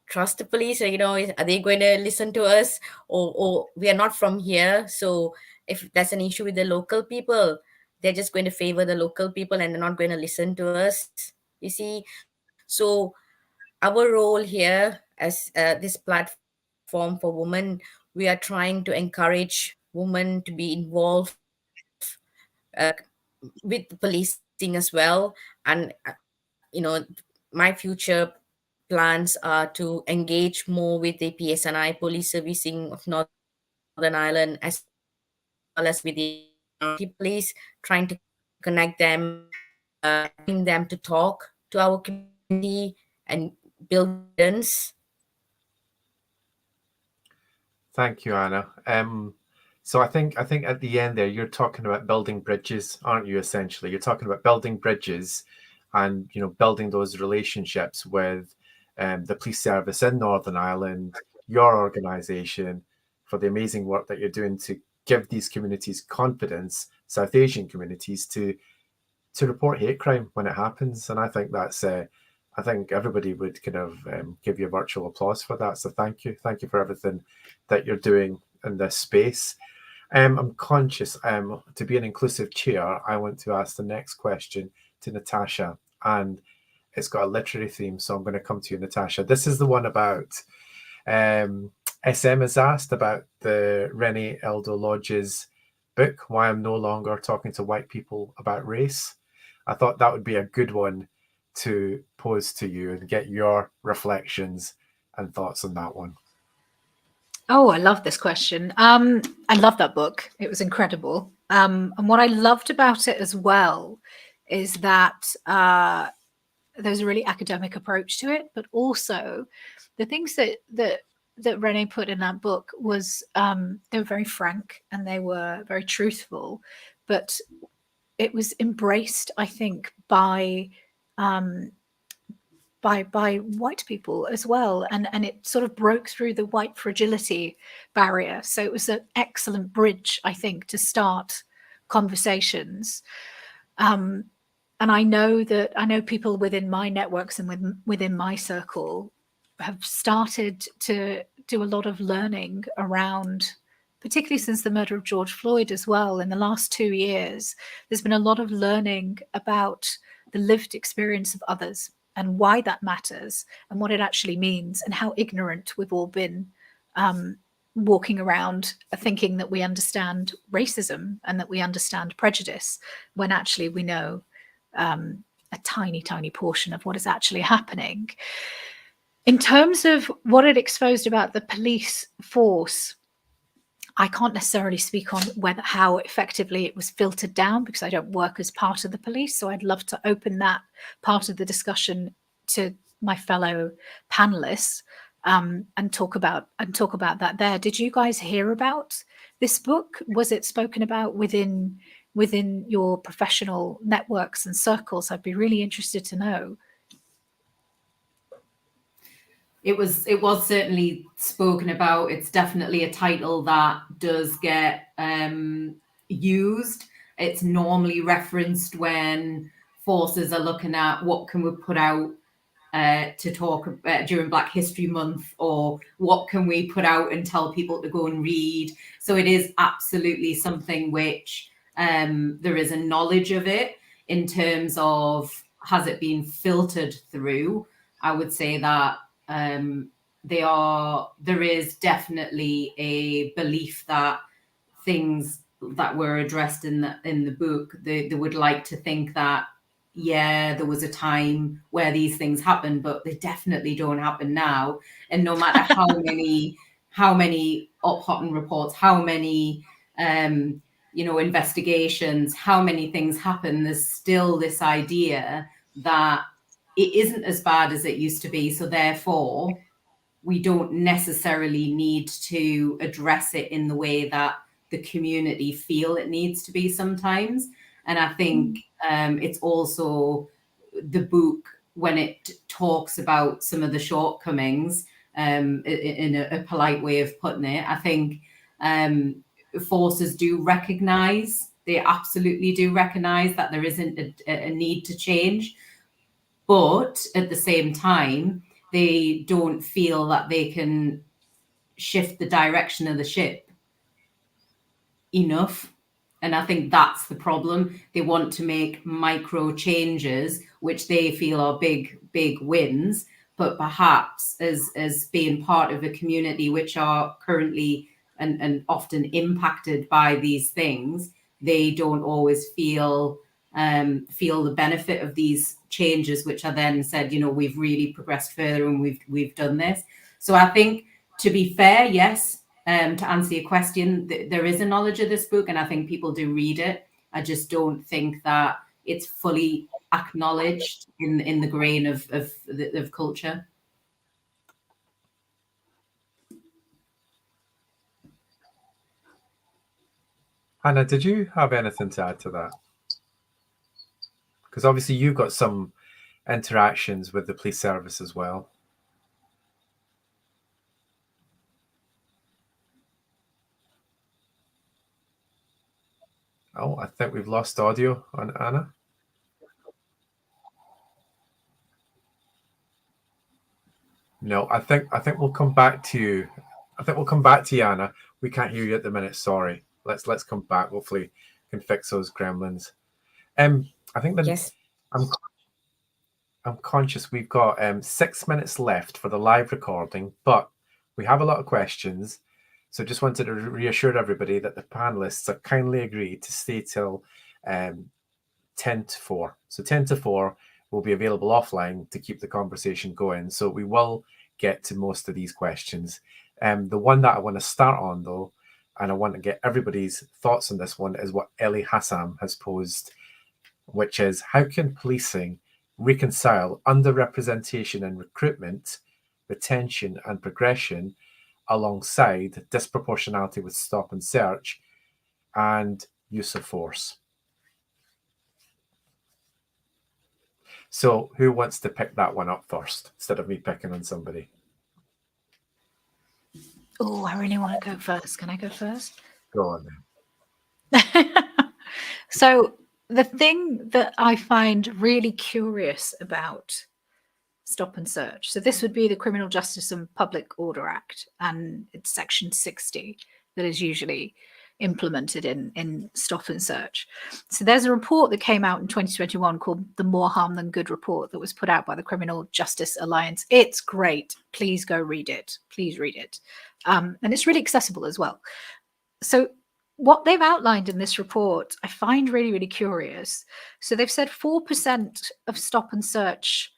trust the police? Or, are they going to listen to us? Or we are not from here, so if there's an issue with the local people, they're just going to favor the local people and they're not going to listen to us, you see. So our role here as this platform for women, we are trying to encourage women to be involved with policing as well. And my future plans are to engage more with the PSNI, Police Servicing of Northern Ireland, as well as with the police, trying to connect them, bring them to talk to our community and build evidence. Thank you, Anna. So I think at the end there, you're talking about building bridges, aren't you? Essentially, you're talking about building bridges, and building those relationships with the police service in Northern Ireland, your organisation, for the amazing work that you're doing to give these communities confidence, South Asian communities, to report hate crime when it happens. And I think that's I think everybody would kind of give you a virtual applause for that. So thank you for everything that you're doing in this space. I'm conscious to be an inclusive chair, I want to ask the next question to Natasha, and it's got a literary theme, so I'm going to come to you, Natasha. This is the one about SM has asked about the Renee Eldo Lodge's book, Why I'm No Longer Talking to White People About Race. I thought that would be a good one to pose to you and get your reflections and thoughts on that one. Oh, I love this question. I love that book. It was incredible. And what I loved about it as well is that there's a really academic approach to it, but also the things that Renee put in that book was they were very frank and they were very truthful, but it was embraced, I think, by white people as well, and it sort of broke through the white fragility barrier. So it was an excellent bridge, I think, to start conversations. And I know people within my networks and within my circle have started to do a lot of learning around, particularly since the murder of George Floyd as well. In the last 2 years, there's been a lot of learning about the lived experience of others and why that matters and what it actually means, and how ignorant we've all been walking around thinking that we understand racism and that we understand prejudice, when actually we know a tiny, tiny portion of what is actually happening. In terms of what it exposed about the police force, I can't necessarily speak on how effectively it was filtered down, because I don't work as part of the police. So I'd love to open that part of the discussion to my fellow panelists, and talk about that there. Did you guys hear about this book? Was it spoken about within your professional networks and circles? I'd be really interested to know. It was certainly spoken about. It's definitely a title that does get used. It's normally referenced when forces are looking at what can we put out to talk during Black History Month, or what can we put out and tell people to go and read. So it is absolutely something which there is a knowledge of it. In terms of has it been filtered through, I would say that there is definitely a belief that things that were addressed in the book, they would like to think that, yeah, there was a time where these things happened, but they definitely don't happen now. And no matter how many Houghton reports, how many investigations, how many things happen, there's still this idea that it isn't as bad as it used to be. So therefore, we don't necessarily need to address it in the way that the community feel it needs to be sometimes. And I think it's also the book, when it talks about some of the shortcomings, in a polite way of putting it, I think forces do recognize, they absolutely do recognize that there isn't a need to change. But at the same time, they don't feel that they can shift the direction of the ship enough. And I think that's the problem. They want to make micro changes, which they feel are big wins. But perhaps as being part of a community which are currently and often impacted by these things, they don't always feel the benefit of these changes, which are then said, we've really progressed further and we've done this. So I think, to be fair, yes, to answer your question, there is a knowledge of this book, and I think people do read it. I just don't think that it's fully acknowledged in the grain of culture. Hannah, did you have anything to add to that? Because obviously you've got some interactions with the police service as well. Oh, I think we've lost audio on Anna. No, I think we'll come back to you. I think we'll come back to you, Anna. We can't hear you at the minute. Sorry. Let's come back. Hopefully, we can fix those gremlins. I think that Yes. I'm conscious we've got 6 minutes left for the live recording, but we have a lot of questions. So just wanted to reassure everybody that the panelists have kindly agreed to stay till 10 to 4. So 10 to 4 will be available offline to keep the conversation going. So we will get to most of these questions. The one that I want to start on, though, and I want to get everybody's thoughts on this one, is what Ellie Hassam has posed, which is, how can policing reconcile underrepresentation in recruitment, retention and progression alongside disproportionality with stop and search and use of force? So who wants to pick that one up first instead of me picking on somebody? Oh, I really want to go first. Can I go first? Go on then. So the thing that I find really curious about stop and search, so this would be the Criminal Justice and Public Order Act, and it's section 60 that is usually implemented in stop and search. So there's a report that came out in 2021 called the More Harm Than Good report that was put out by the Criminal Justice Alliance. It's great. Please go read it. Please read it. And it's really accessible as well. So what they've outlined in this report, I find really, really curious. So they've said 4% of stop and search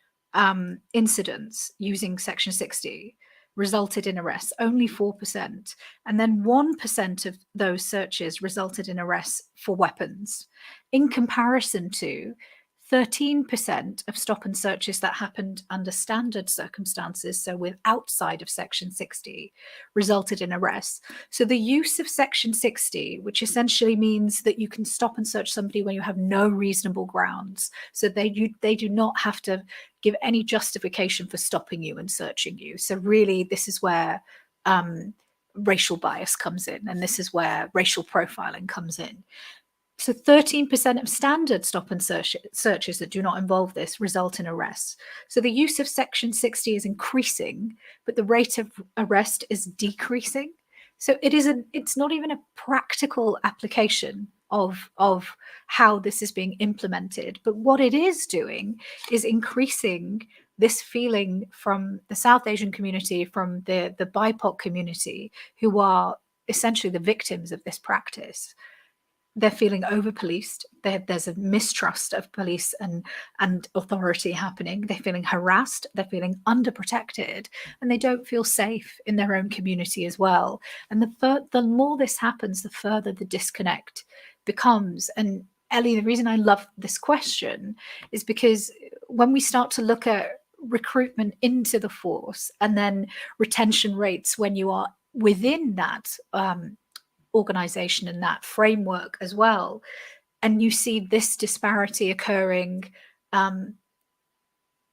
incidents using section 60 resulted in arrests, only 4%. And then 1% of those searches resulted in arrests for weapons, in comparison to 13% of stop and searches that happened under standard circumstances, so with outside of Section 60, resulted in arrests. So the use of Section 60, which essentially means that you can stop and search somebody when you have no reasonable grounds, so they do not have to give any justification for stopping you and searching you. So really, this is where racial bias comes in, and this is where racial profiling comes in. So 13% of standard stop and searches that do not involve this result in arrests. So the use of Section 60 is increasing, but the rate of arrest is decreasing. So it's not even a practical application of how this is being implemented. But what it is doing is increasing this feeling from the South Asian community, from the BIPOC community, who are essentially the victims of this practice. They're feeling over-policed. There's a mistrust of police and authority happening. They're feeling harassed. They're feeling underprotected, and they don't feel safe in their own community as well. And the more this happens, the further the disconnect becomes. And Ellie, the reason I love this question is because when we start to look at recruitment into the force and then retention rates when you are within that organization and that framework as well, and you see this disparity occurring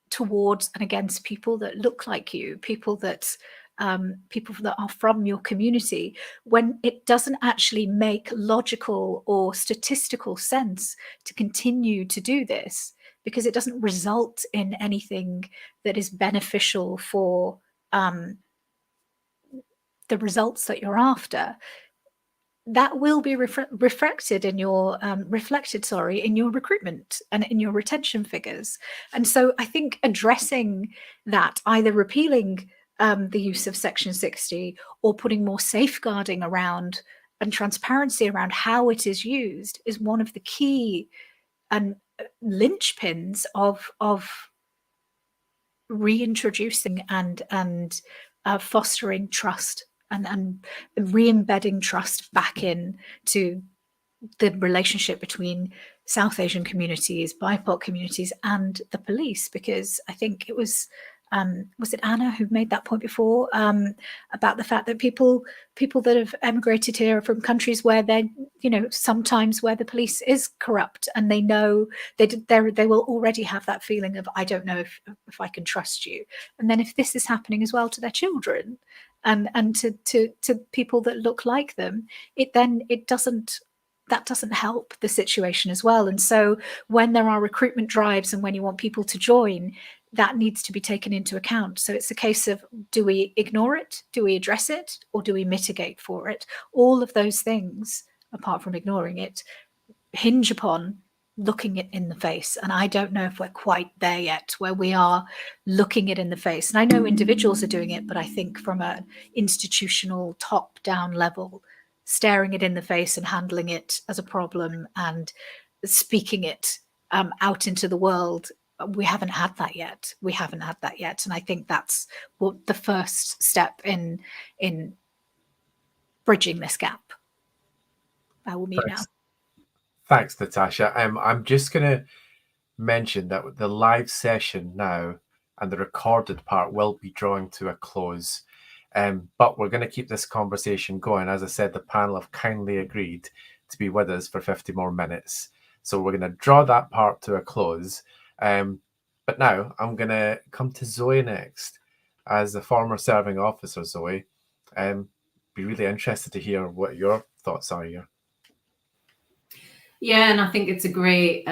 towards and against people that look like you, people that are from your community, when it doesn't actually make logical or statistical sense to continue to do this, because it doesn't result in anything that is beneficial for the results that you're after, that will be reflected in your in your recruitment and in your retention figures. And so I think addressing that, either repealing the use of Section 60 or putting more safeguarding around and transparency around how it is used, is one of the key linchpins of reintroducing and fostering trust and re-embedding trust back in to the relationship between South Asian communities, BIPOC communities, and the police. Because I think it was it Anna who made that point before, about the fact that people that have emigrated here are from countries where they're, sometimes where the police is corrupt, and they know they will already have that feeling of, I don't know if I can trust you. And then if this is happening as well to their children and to people that look like them, that doesn't help the situation as well. And so when there are recruitment drives and when you want people to join, that needs to be taken into account. So it's a case of, do we ignore it? Do we address it? Or do we mitigate for it? All of those things, apart from ignoring it, hinge upon looking it in the face. And I don't know if we're quite there yet, where we are looking it in the face. And I know individuals are doing it, but I think from an institutional top-down level, staring it in the face and handling it as a problem and speaking it out into the world, we haven't had that yet. And I think that's what the first step in bridging this gap. I will mute now. Thanks, Natasha. I'm just going to mention that the live session now and the recorded part will be drawing to a close. But we're going to keep this conversation going. As I said, the panel have kindly agreed to be with us for 50 more minutes. So we're going to draw that part to a close. But now I'm going to come to Zoe next. As a former serving officer, Zoe, be really interested to hear what your thoughts are here. Yeah, and I think it's a great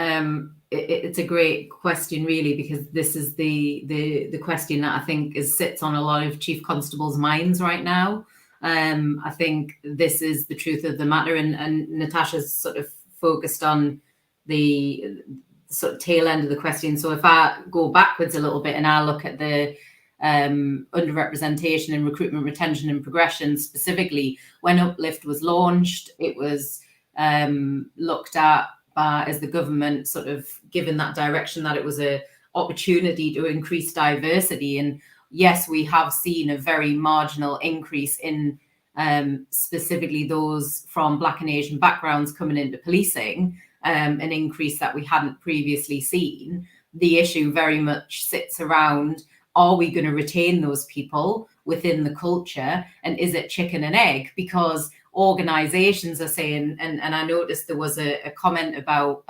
question, really, because this is the question that I think sits on a lot of chief constables' minds right now. I think this is the truth of the matter, and Natasha's sort of focused on the sort of tail end of the question. So if I go backwards a little bit and I look at the underrepresentation in recruitment, retention, and progression specifically, when Uplift was launched, it was looked at as the government sort of given that direction, that it was an opportunity to increase diversity. And yes, we have seen a very marginal increase in specifically those from Black and Asian backgrounds coming into policing, an increase that we hadn't previously seen. The issue very much sits around, are we going to retain those people within the culture? And is it chicken and egg? Because organizations are saying, and I noticed there was a comment about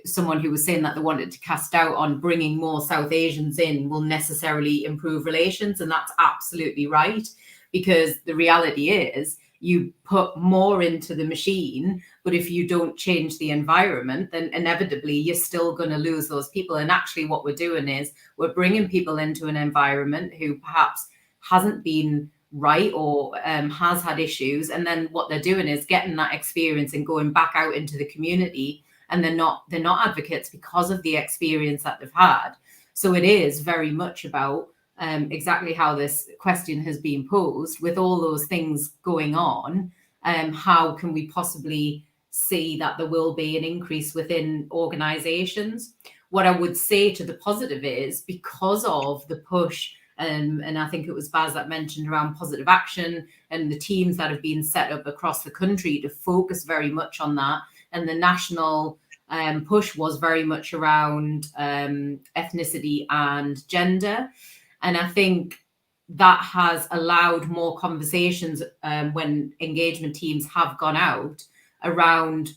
someone who was saying that they wanted to cast doubt on bringing more South Asians in will necessarily improve relations. And that's absolutely right, because the reality is you put more into the machine, but if you don't change the environment, then inevitably you're still going to lose those people. And actually what we're doing is we're bringing people into an environment who perhaps hasn't been right or has had issues. And then what they're doing is getting that experience and going back out into the community, and they're not advocates because of the experience that they've had. So it is very much about exactly how this question has been posed. With all those things going on, how can we possibly see that there will be an increase within organizations? What I would say to the positive is, because of the push, and I think it was Baz that mentioned around positive action and the teams that have been set up across the country to focus very much on that. And the national push was very much around ethnicity and gender. And I think that has allowed more conversations when engagement teams have gone out around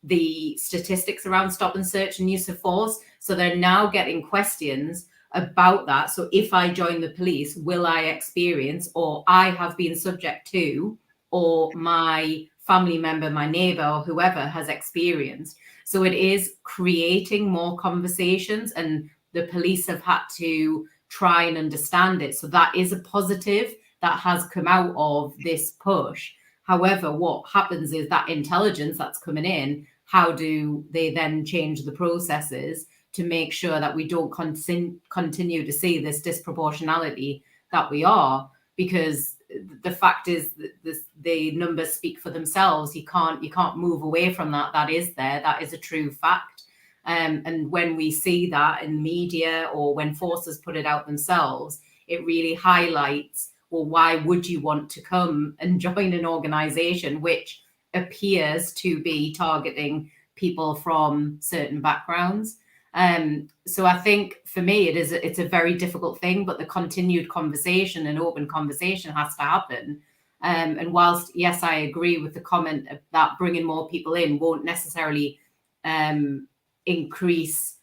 the statistics around stop and search and use of force. So they're now getting questions about that. So if I join the police, will I experience, or I have been subject to, or my family member, my neighbor, or whoever has experienced? So it is creating more conversations, and the police have had to try and understand it. So that is a positive that has come out of this push. However, what happens is that intelligence that's coming in, how do they then change the processes to make sure that we don't continue to see this disproportionality that we are? Because the fact is that the numbers speak for themselves. You can't move away from that. That is there. That is a true fact. And when we see that in media, or when forces put it out themselves, it really highlights, well, why would you want to come and join an organization which appears to be targeting people from certain backgrounds? So I think for me, it's a very difficult thing, but the continued conversation and open conversation has to happen. And whilst, yes, I agree with the comment that bringing more people in won't necessarily increase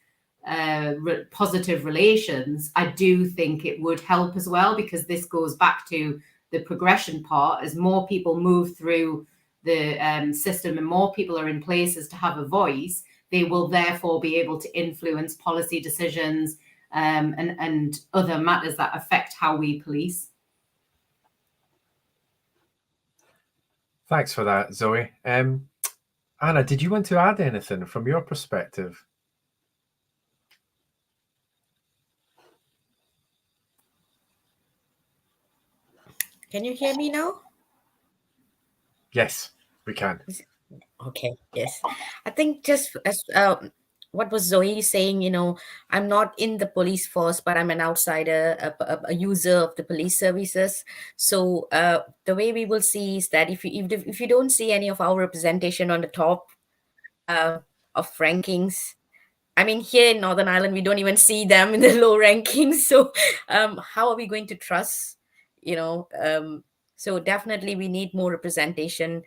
positive relations, I do think it would help as well, because this goes back to the progression part. As more people move through the system and more people are in places to have a voice, they will therefore be able to influence policy decisions and other matters that affect how we police. Thanks for that, Zoe. Anna, did you want to add anything from your perspective? Can you hear me now? Yes, we can. Okay, yes. I think just as what was Zoe saying, I'm not in the police force, but I'm an outsider, a user of the police services. So the way we will see is that if you don't see any of our representation on the top of rankings, I mean, here in Northern Ireland, we don't even see them in the low rankings. So how are we going to trust, so definitely we need more representation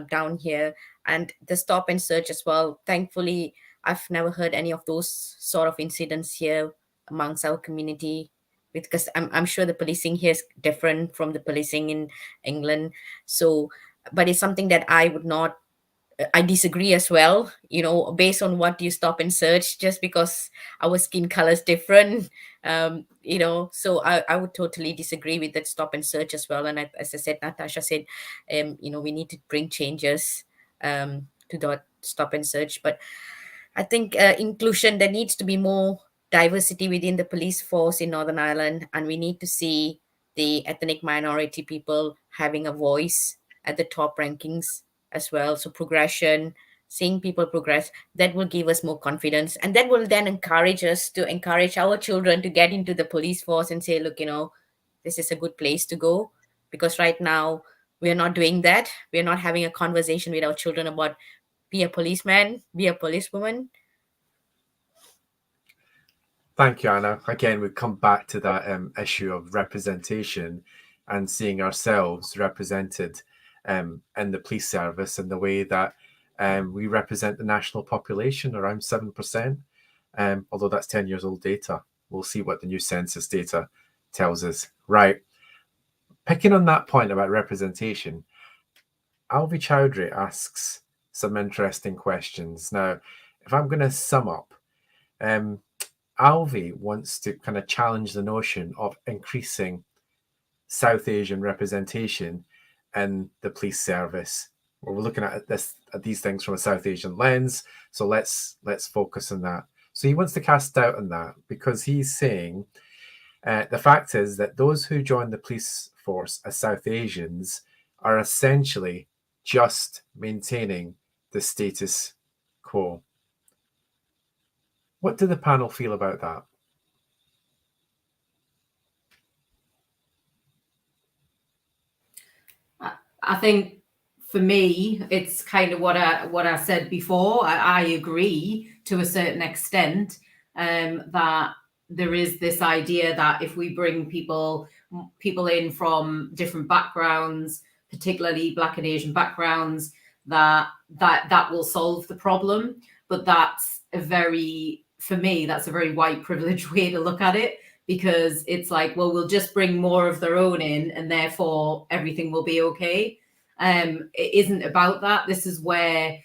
down here, and the stop and search as well. Thankfully, I've never heard any of those sort of incidents here amongst our community, because I'm sure the policing here is different from the policing in England. So, but it's something that I disagree as well, based on what you stop and search, just because our skin color is different, so I would totally disagree with that stop and search as well. And as I said, Natasha said, we need to bring changes to that stop and search. But I think inclusion, there needs to be more diversity within the police force in Northern Ireland, and we need to see the ethnic minority people having a voice at the top rankings as well. So progression, seeing people progress, that will give us more confidence. And that will then encourage us to encourage our children to get into the police force and say, look, this is a good place to go. Because right now, we are not doing that. We are not having a conversation with our children about be a policeman, be a policewoman. Thank you, Anna. Again, we come back to that issue of representation and seeing ourselves represented in the police service in the way that we represent the national population, around 7%, although that's 10 years old data. We'll see what the new census data tells us. Right. Picking on that point about representation, Alvi Chowdhury asks some interesting questions. Now, if I'm going to sum up, Alvi wants to kind of challenge the notion of increasing South Asian representation in the police service. We're looking at these things from a South Asian lens, so let's focus on that. So he wants to cast doubt on that because he's saying the fact is that those who join the police force as South Asians are essentially just maintaining the status quo. What do the panel feel about that? I think for me, it's kind of what I said before. I agree to a certain extent that there is this idea that if we bring people in from different backgrounds, particularly Black and Asian backgrounds, that will solve the problem. But that's for me, that's a very white privilege way to look at it, because it's like, well, we'll just bring more of their own in and therefore everything will be okay. It isn't about that. This is where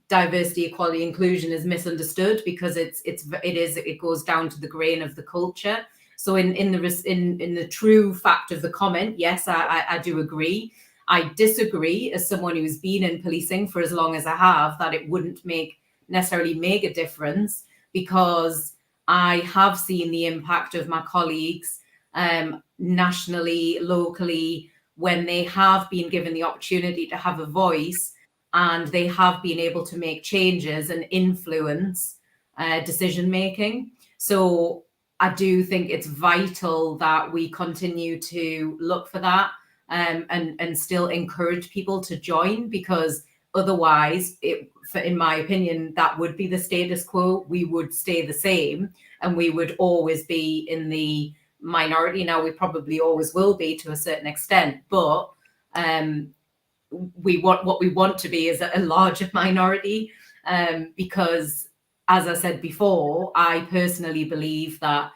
diversity, equality, inclusion is misunderstood, because it goes down to the grain of the culture. So in the true fact of the comment, yes, I do agree. I disagree, as someone who's been in policing for as long as I have, that it wouldn't necessarily make a difference, because I have seen the impact of my colleagues nationally, locally, when they have been given the opportunity to have a voice and they have been able to make changes and influence decision making. So I do think it's vital that we continue to look for that and still encourage people to join, because otherwise, in my opinion, that would be the status quo. We would stay the same and we would always be in the minority. Now, we probably always will be to a certain extent, but what we want to be is a larger minority, because, as I said before, I personally believe that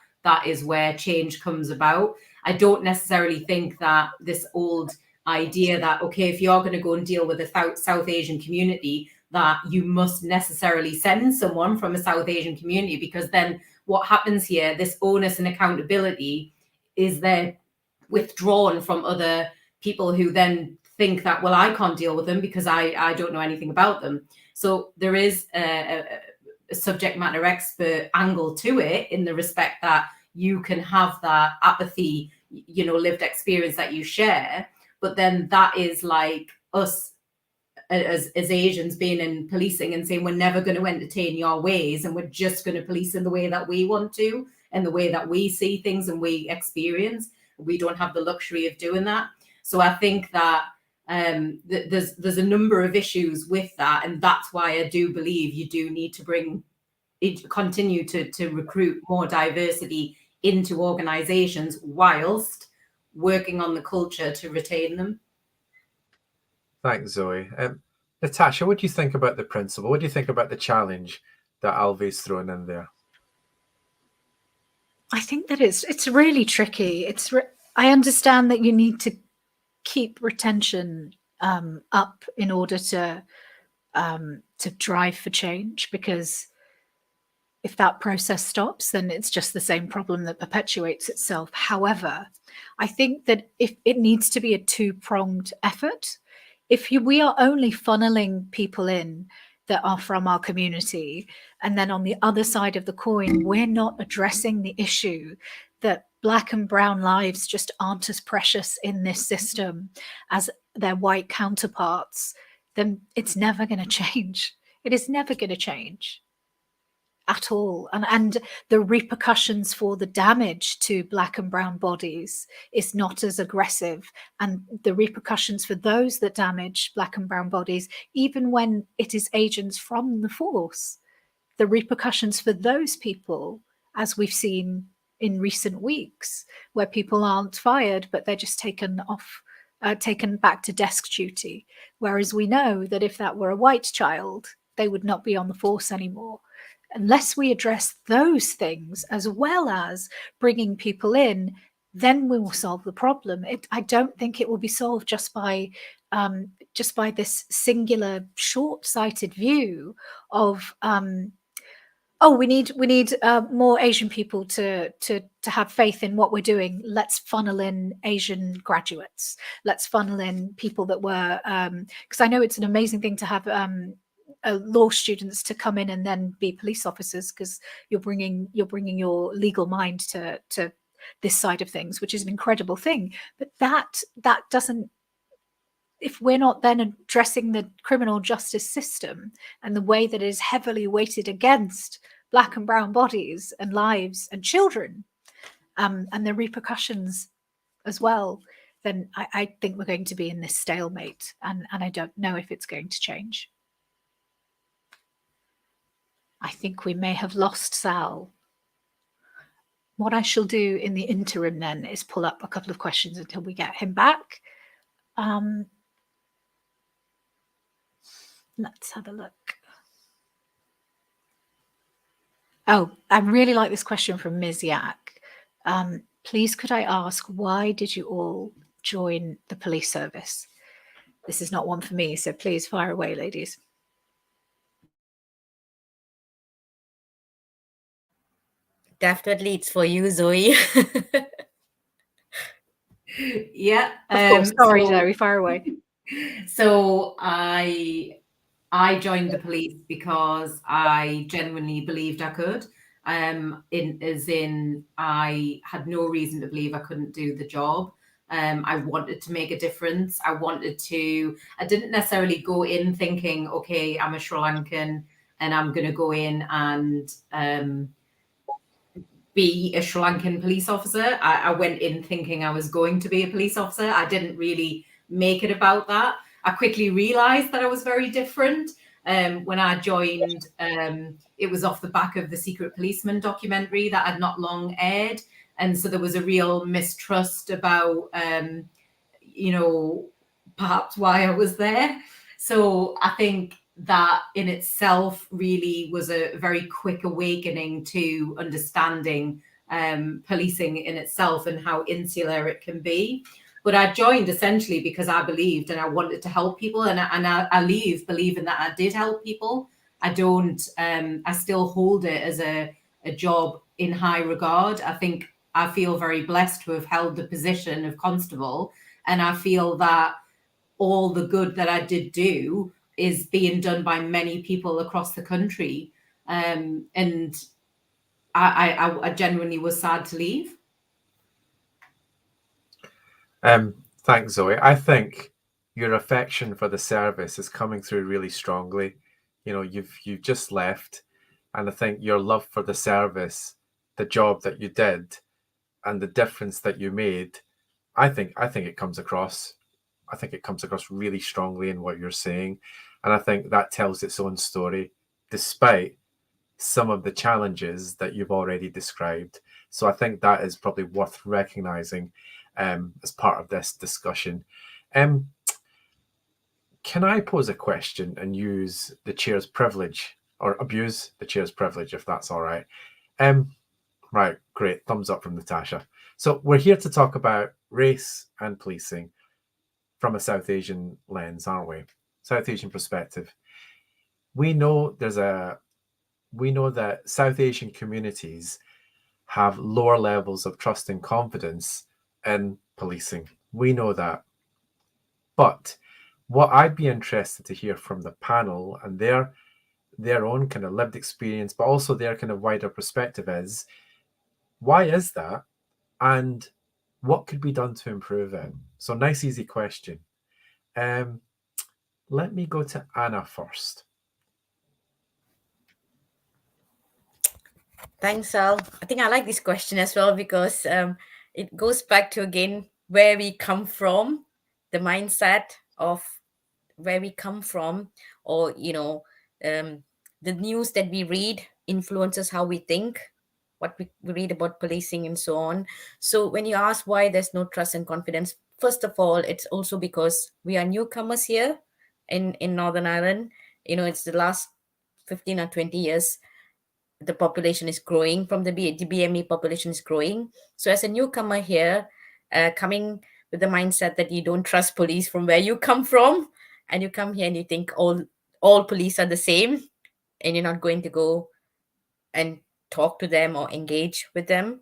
is where change comes about. I don't necessarily think that this old idea that, okay, if you're going to go and deal with a South Asian community, that you must necessarily send someone from a South Asian community, because then what happens here, this onus and accountability is then withdrawn from other people who then think that, well, I can't deal with them because I don't know anything about them. So there is a subject matter expert angle to it, in the respect that you can have that apathy, lived experience that you share, but then that is like us as Asians being in policing and saying, we're never going to entertain your ways, and we're just going to police in the way that we want to, and the way that we see things and we experience. We don't have the luxury of doing that. So I think that there's a number of issues with that, and that's why I do believe you do need to continue to recruit more diversity into organizations whilst working on the culture to retain them. Thanks, Zoe. Natasha, what do you think about the principle? What do you think about the challenge that Alvi's thrown in there? I think that it's really tricky. I understand that you need to keep retention up in order to drive for change, because if that process stops, then it's just the same problem that perpetuates itself. However, I think that if it needs to be a two-pronged effort. If we are only funneling people in that are from our community, and then on the other side of the coin, we're not addressing the issue that Black and brown lives just aren't as precious in this system as their white counterparts, then it's never going to change. It is never going to change at all. And the repercussions for the damage to Black and brown bodies is not as aggressive. And the repercussions for those that damage Black and brown bodies, even when it is agents from the force, the repercussions for those people, as we've seen in recent weeks, where people aren't fired, but they're just taken off, taken back to desk duty. Whereas we know that if that were a white child, they would not be on the force anymore. Unless we address those things, as well as bringing people in, then we will solve the problem. I don't think it will be solved just by this singular short-sighted view of oh, we need more Asian people to have faith in what we're doing. Let's funnel in Asian graduates. Let's funnel in people that were, because I know it's an amazing thing to have law students to come in and then be police officers, because you're bringing your legal mind to this side of things, which is an incredible thing. But that doesn't, if we're not then addressing the criminal justice system and the way that it is heavily weighted against Black and brown bodies and lives and children, and the repercussions as well, then I think we're going to be in this stalemate, and I don't know if it's going to change. I think we may have lost Sal. What I shall do in the interim then is pull up a couple of questions until we get him back. Let's have a look. Oh, I really like this question from Ms. Yak. Please, could I ask, why did you all join the police service? This is not one for me, so please fire away, ladies. Definitely, it's for you, Zoe. Yeah. Of course. Sorry, Zoe, fire away. So I joined the police because I genuinely believed I could. I had no reason to believe I couldn't do the job. I wanted to make a difference. I didn't necessarily go in thinking, okay, I'm a Sri Lankan and I'm going to go in and be a Sri Lankan police officer. I went in thinking I was going to be a police officer. I didn't really make it about that. I quickly realized that I was very different. When I joined, it was off the back of the Secret Policeman documentary that had not long aired. And so there was a real mistrust about, perhaps why I was there. So I think that in itself really was a very quick awakening to understanding policing in itself and how insular it can be. But I joined essentially because I believed and I wanted to help people, and I leave believing that I did help people. I still hold it as a job in high regard. I feel very blessed to have held the position of constable, and I feel that all the good that I did do is being done by many people across the country. And I genuinely was sad to leave. Thanks, Zoe. I think your affection for the service is coming through really strongly. You've just left, and I think your love for the service, the job that you did, and the difference that you made, I think it comes across. I think it comes across really strongly in what you're saying, and I think that tells its own story, despite some of the challenges that you've already described. So I think that is probably worth recognizing as part of this discussion. Can I pose a question and use the chair's privilege, or abuse the chair's privilege, if that's all right? Right, great. Thumbs up from Natasha. So we're here to talk about race and policing from a South Asian lens, aren't we? South Asian perspective. We know that South Asian communities have lower levels of trust and confidence in policing. We know that. But what I'd be interested to hear from the panel and their own kind of lived experience, but also their kind of wider perspective is, why is that? And what could be done to improve it? So nice, easy question. Let me go to Anna first. Thanks, Al. I think I like this question as well because it goes back to, again, where we come from, the mindset of where we come from, or, the news that we read influences how we think, what we read about policing and so on. So when you ask why there's no trust and confidence, first of all, it's also because we are newcomers here in Northern Ireland. It's the last 15 or 20 years the population is growing, from the BME population is growing. So as a newcomer here, coming with the mindset that you don't trust police from where you come from, and you come here and you think all police are the same, and you're not going to go and talk to them or engage with them.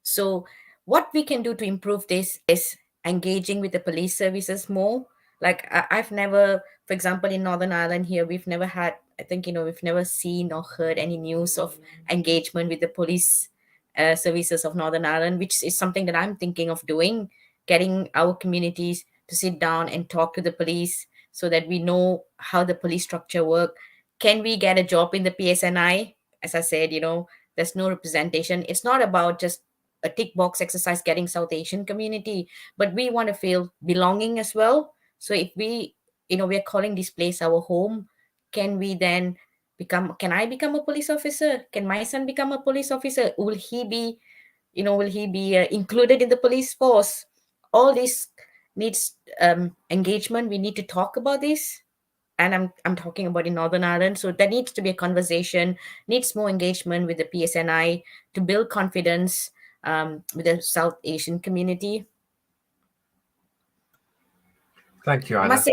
So what we can do to improve this is engaging with the police services more. Like I've never, for example, in Northern Ireland here, we've never had, I think, we've never seen or heard any news of engagement with the police services of Northern Ireland, which is something that I'm thinking of doing, getting our communities to sit down and talk to the police so that we know how the police structure work. Can we get a job in the PSNI? As I said, there's no representation. It's not about just a tick box exercise getting South Asian community, but we want to feel belonging as well. So if we're calling this place our home, can I become a police officer? Can my son become a police officer? Will he be included in the police force? All this needs engagement. We need to talk about this. And I'm talking about in Northern Ireland. So there needs to be a conversation, needs more engagement with the PSNI to build confidence with the South Asian community. Thank you, I Anna. must say,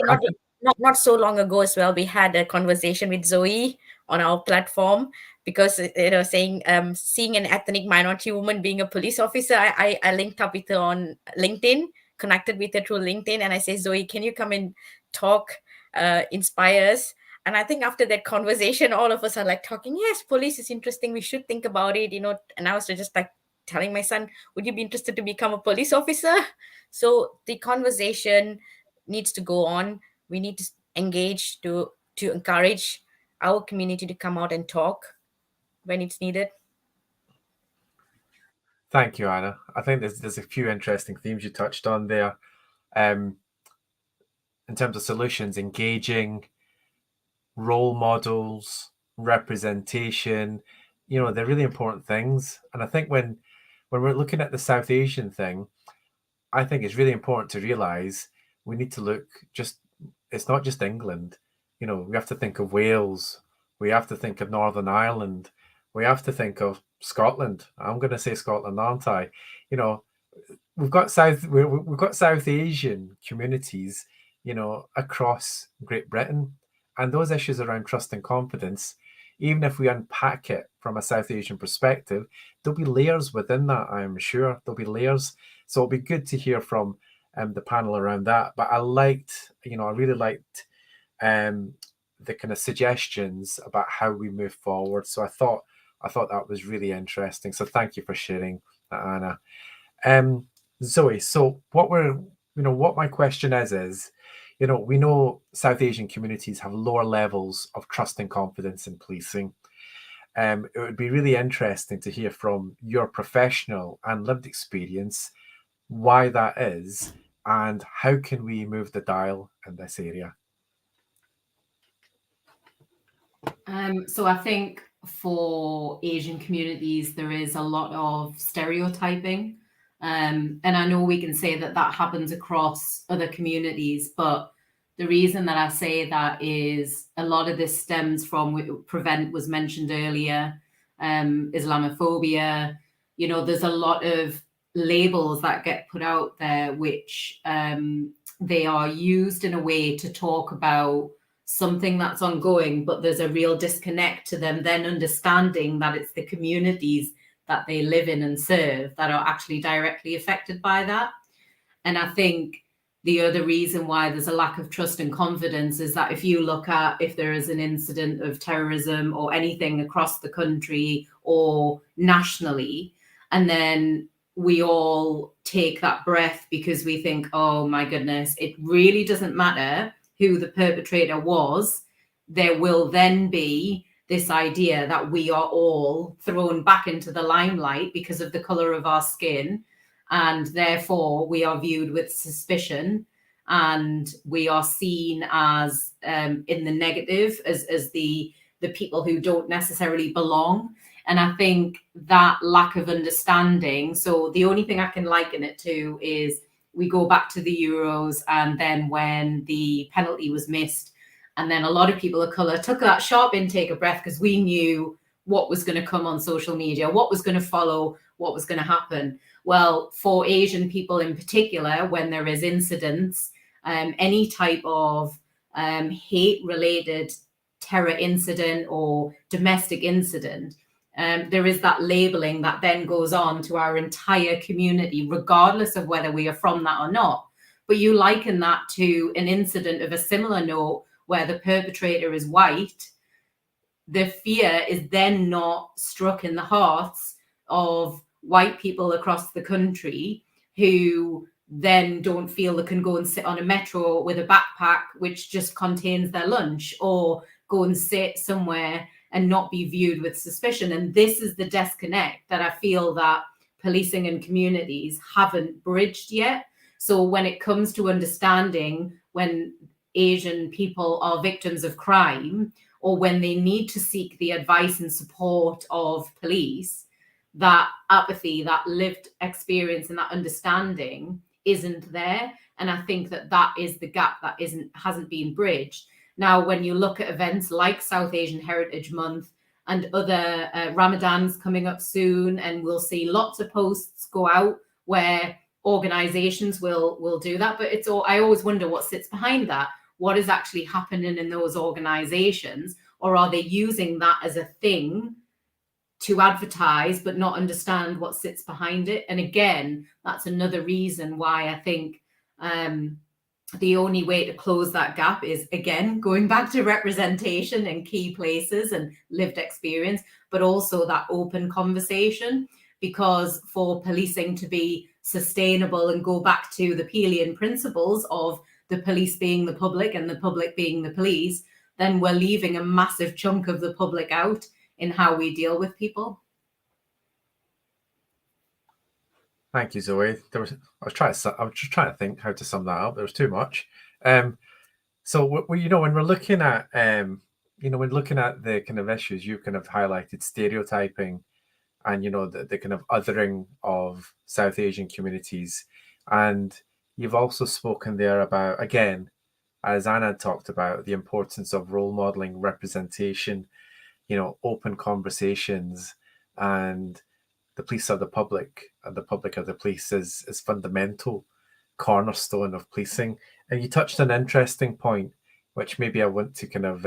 not so long ago as well, we had a conversation with Zoe on our platform because, saying seeing an ethnic minority woman being a police officer, I linked up with her on LinkedIn, connected with her through LinkedIn, and I say, Zoe, can you come and talk, inspire us? And I think after that conversation, all of us are like talking, yes, police is interesting, we should think about it, and I was just like telling my son, would you be interested to become a police officer? So the conversation needs to go on. We need to engage to encourage our community to come out and talk when it's needed. Thank you, Anna. I think there's a few interesting themes you touched on there. In terms of solutions, engaging, role models, representation, they're really important things. And I think when we're looking at the South Asian thing, I think it's really important to realize we need to look it's not just England. We have to think of Wales. We have to think of Northern Ireland. We have to think of Scotland. I'm going to say Scotland, aren't I? We've got South Asian communities, across Great Britain, and those issues around trust and confidence, even if we unpack it from a South Asian perspective, there'll be layers within that, I'm sure. There'll be layers. So it'll be good to hear from the panel around that. But I really liked the kind of suggestions about how we move forward. So I thought that was really interesting. So thank you for sharing that, Anna. Zoe, so what my question is, we know South Asian communities have lower levels of trust and confidence in policing. It would be really interesting to hear from your professional and lived experience why that is, and how can we move the dial in this area? So I think for Asian communities, there is a lot of stereotyping. And I know we can say that happens across other communities, but the reason that I say that is a lot of this stems from Prevent was mentioned earlier, Islamophobia. There's a lot of labels that get put out there, which they are used in a way to talk about something that's ongoing, but there's a real disconnect to them then understanding that it's the communities that they live in and serve that are actually directly affected by that. And I think the other reason why there's a lack of trust and confidence is that if you look at if there is an incident of terrorism or anything across the country or nationally, and then we all take that breath because we think, oh my goodness, it really doesn't matter who the perpetrator was, there will then be this idea that we are all thrown back into the limelight because of the color of our skin, and therefore we are viewed with suspicion, and we are seen as in the negative, as the people who don't necessarily belong. And I think that lack of understanding, so the only thing I can liken it to is we go back to the Euros, and then when the penalty was missed, and then a lot of people of colour took that sharp intake of breath because we knew what was going to come on social media, what was going to follow, what was going to happen. Well, for Asian people in particular, when there is incidents, any type of hate-related terror incident or domestic incident, there is that labeling that then goes on to our entire community, regardless of whether we are from that or not. But you liken that to an incident of a similar note where the perpetrator is white, the fear is then not struck in the hearts of white people across the country who then don't feel they can go and sit on a metro with a backpack which just contains their lunch, or go and sit somewhere and not be viewed with suspicion. And this is the disconnect that I feel that policing and communities haven't bridged yet. So when it comes to understanding when Asian people are victims of crime, or when they need to seek the advice and support of police, that apathy, that lived experience and that understanding isn't there. And I think that that is the gap that hasn't been bridged. Now, when you look at events like South Asian Heritage Month and other Ramadan's coming up soon, and we'll see lots of posts go out where organizations will do that. But I always wonder what sits behind that. What is actually happening in those organizations? Or are they using that as a thing to advertise but not understand what sits behind it? And again, that's another reason why I think the only way to close that gap is, again, going back to representation in key places and lived experience, but also that open conversation. Because for policing to be sustainable and go back to the Pelian principles of the police being the public and the public being the police, then we're leaving a massive chunk of the public out in how we deal with people. Thank you, Zoe. I was just trying to think how to sum that up. There was too much. So when we're looking at when looking at the kind of issues, you kind of highlighted stereotyping and the kind of othering of South Asian communities, and you've also spoken there about, again, as Anna talked about, the importance of role modeling, representation, open conversations, and the police are the public and the public are the police is fundamental cornerstone of policing. And you touched on an interesting point, which maybe I want to kind of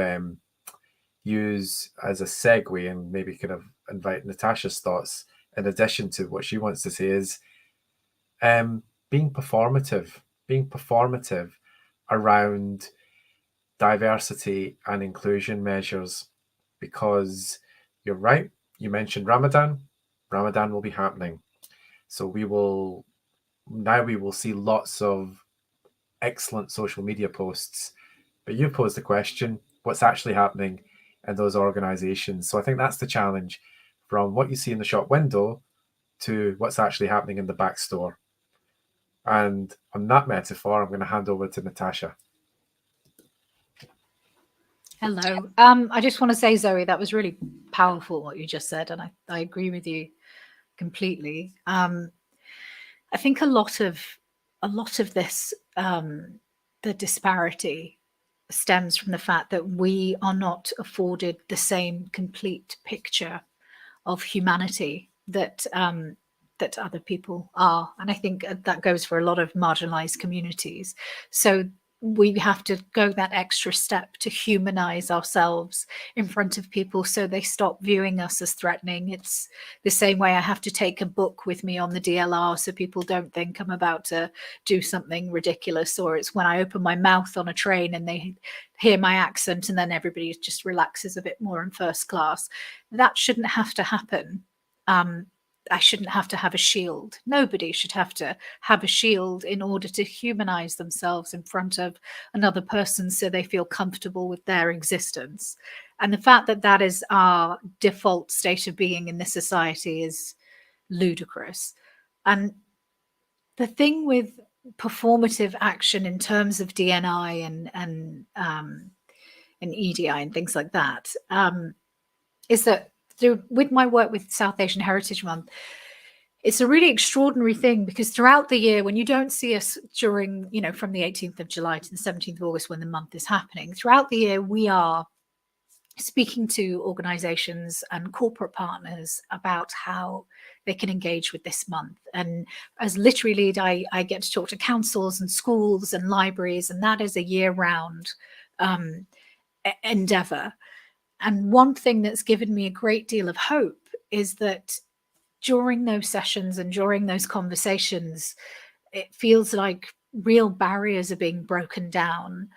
use as a segue and maybe kind of invite Natasha's thoughts in addition to what she wants to say is being performative around diversity and inclusion measures. Because you're right, you mentioned Ramadan will be happening. So we will see lots of excellent social media posts, but you posed the question, what's actually happening in those organizations? So I think that's the challenge, from what you see in the shop window to what's actually happening in the back store. And on that metaphor, I'm going to hand over to Natasha. Hello. I just want to say, Zoe, that was really powerful what you just said, and I agree with you completely. I think a lot of this, the disparity, stems from the fact that we are not afforded the same complete picture of humanity that other people are, and I think that goes for a lot of marginalized communities. So we have to go that extra step to humanize ourselves in front of people so they stop viewing us as threatening. It's the same way I have to take a book with me on the DLR so people don't think I'm about to do something ridiculous, or it's when I open my mouth on a train and they hear my accent and then everybody just relaxes a bit more in first class. That shouldn't have to happen. I shouldn't have to have a shield. Nobody should have to have a shield in order to humanize themselves in front of another person so they feel comfortable with their existence. And the fact that that is our default state of being in this society is ludicrous. And the thing with performative action in terms of DNI and EDI and things like that is that with my work with South Asian Heritage Month, it's a really extraordinary thing, because throughout the year, when you don't see us during, you know, from the 18th of July to the 17th of August when the month is happening, throughout the year, we are speaking to organizations and corporate partners about how they can engage with this month. And as literary lead, I get to talk to councils and schools and libraries, and that is a year-round endeavor. And one thing that's given me a great deal of hope is that during those sessions and during those conversations, it feels like real barriers are being broken down.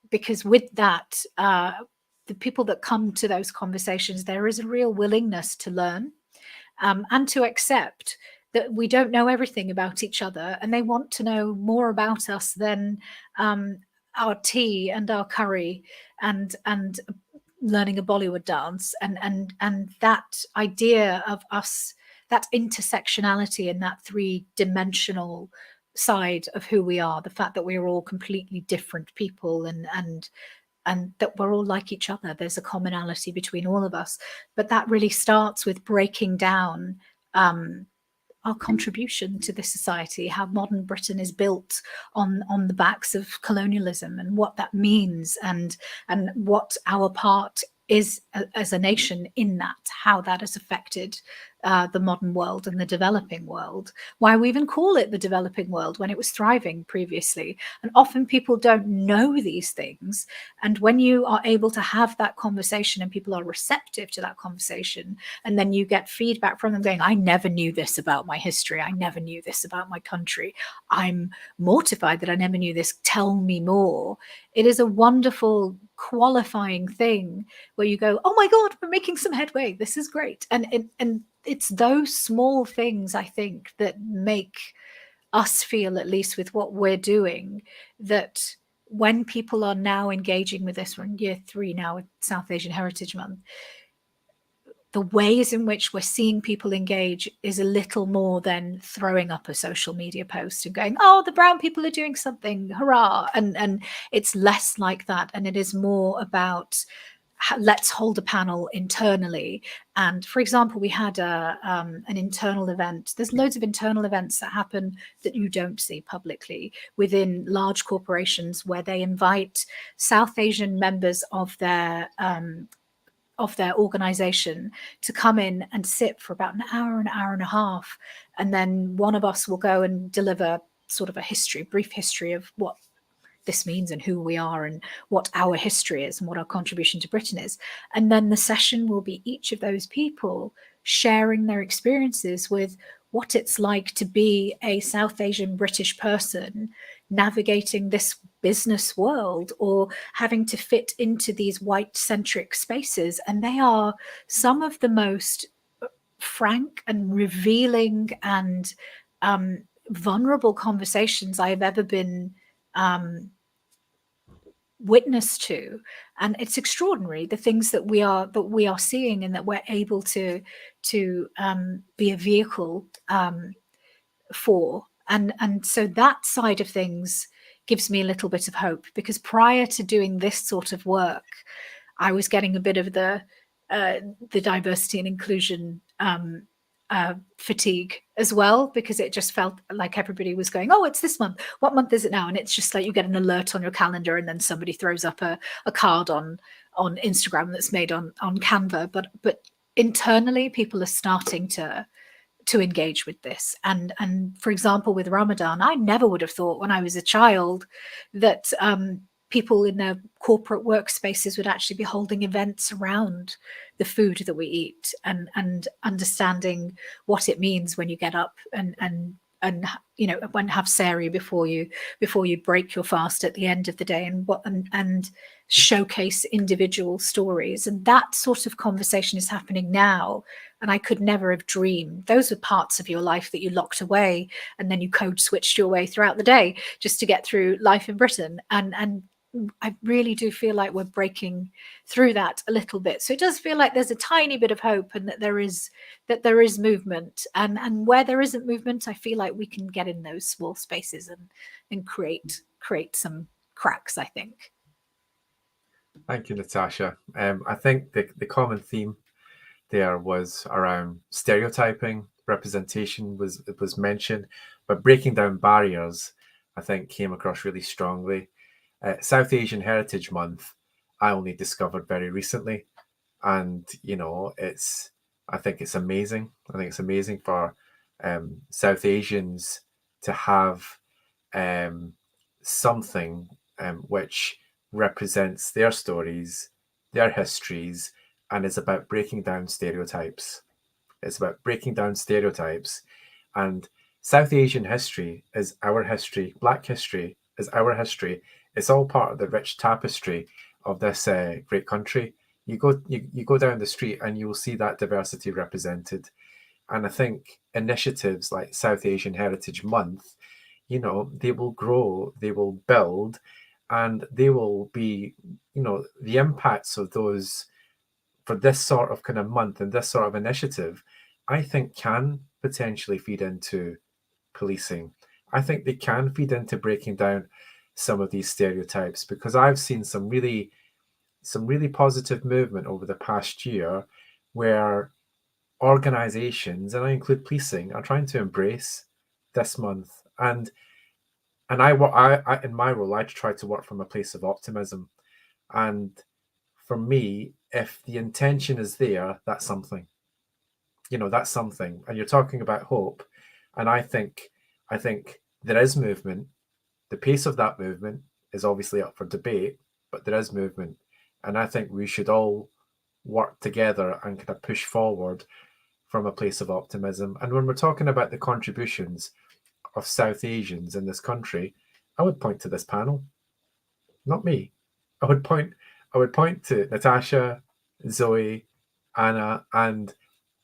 Because with that, the people that come to those conversations, there is a real willingness to learn and to accept that we don't know everything about each other, and they want to know more about us than our tea and our curry and learning a Bollywood dance, and that idea of us, that intersectionality and that three-dimensional side of who we are, the fact that we're all completely different people and that we're all like each other. There's a commonality between all of us, but that really starts with breaking down our contribution to this society, how modern Britain is built on the backs of colonialism, and what that means, and what our part is as a nation in that, how that has affected the modern world and the developing world, why we even call it the developing world when it was thriving previously. And often people don't know these things. And when you are able to have that conversation and people are receptive to that conversation, and then you get feedback from them going, I never knew this about my history, I never knew this about my country, I'm mortified that I never knew this, tell me more. It is a wonderful qualifying thing where you go, oh my God, we're making some headway, this is great. And it's those small things, I think, that make us feel, at least with what we're doing, that when people are now engaging with this, we're in year 3 now with South Asian Heritage Month, the ways in which we're seeing people engage is a little more than throwing up a social media post and going, oh, the brown people are doing something, hurrah. And it's less like that. And it is more about, let's hold a panel internally. And for example, we had an internal event. There's loads of internal events that happen that you don't see publicly within large corporations, where they invite South Asian members of their organization to come in and sit for about an hour and a half. And then one of us will go and deliver sort of a brief history of what this means and who we are and what our history is and what our contribution to Britain is. And then the session will be each of those people sharing their experiences with what it's like to be a South Asian British person navigating this business world, or having to fit into these white-centric spaces. And they are some of the most frank and revealing and vulnerable conversations I've ever been witness to. And it's extraordinary, the things that we are seeing, and that we're able to be a vehicle for. And so that side of things gives me a little bit of hope, because prior to doing this sort of work, I was getting a bit of the diversity and inclusion fatigue as well, because it just felt like everybody was going, oh, it's this month, what month is it now? And it's just like you get an alert on your calendar, and then somebody throws up a card on Instagram that's made on Canva. But internally, people are starting to engage with this. And for example, with Ramadan, I never would have thought when I was a child that people in their corporate workspaces would actually be holding events around the food that we eat, and understanding what it means when you get up and you know, when have sari before you break your fast at the end of the day, and showcase individual stories. And that sort of conversation is happening now, and I could never have dreamed. Those are parts of your life that you locked away, and then you code switched your way throughout the day just to get through life in Britain. And I really do feel like we're breaking through that a little bit. So it does feel like there's a tiny bit of hope, and that there is movement. And where there isn't movement, I feel like we can get in those small spaces and create some cracks, I think. Thank you, Natasha. I think the common theme there was around stereotyping. Representation was mentioned, but breaking down barriers, I think, came across really strongly. South Asian Heritage Month, I only discovered very recently, and I think it's amazing. I think it's amazing for South Asians to have something which represents their stories, their histories, and is about breaking down stereotypes. It's about breaking down stereotypes. And South Asian history is our history. Black history is our history. It's all part of the rich tapestry of this great country. You go down the street and you will see that diversity represented. And I think initiatives like South Asian Heritage Month, they will grow, they will build, and they will be, the impacts of those for this sort of kind of month and this sort of initiative, I think can potentially feed into policing. I think they can feed into breaking down some of these stereotypes, because I've seen some really positive movement over the past year where organizations, and I include policing, are trying to embrace this month. And I in my role, I try to work from a place of optimism. And for me, if the intention is there, that's something. That's something. And you're talking about hope, and I think there is movement. The pace of that movement is obviously up for debate, but there is movement, and I think we should all work together and kind of push forward from a place of optimism. And when we're talking about the contributions of South Asians in this country, I would point to this panel, not me. I would point to Natasha, Zoe, Anna, and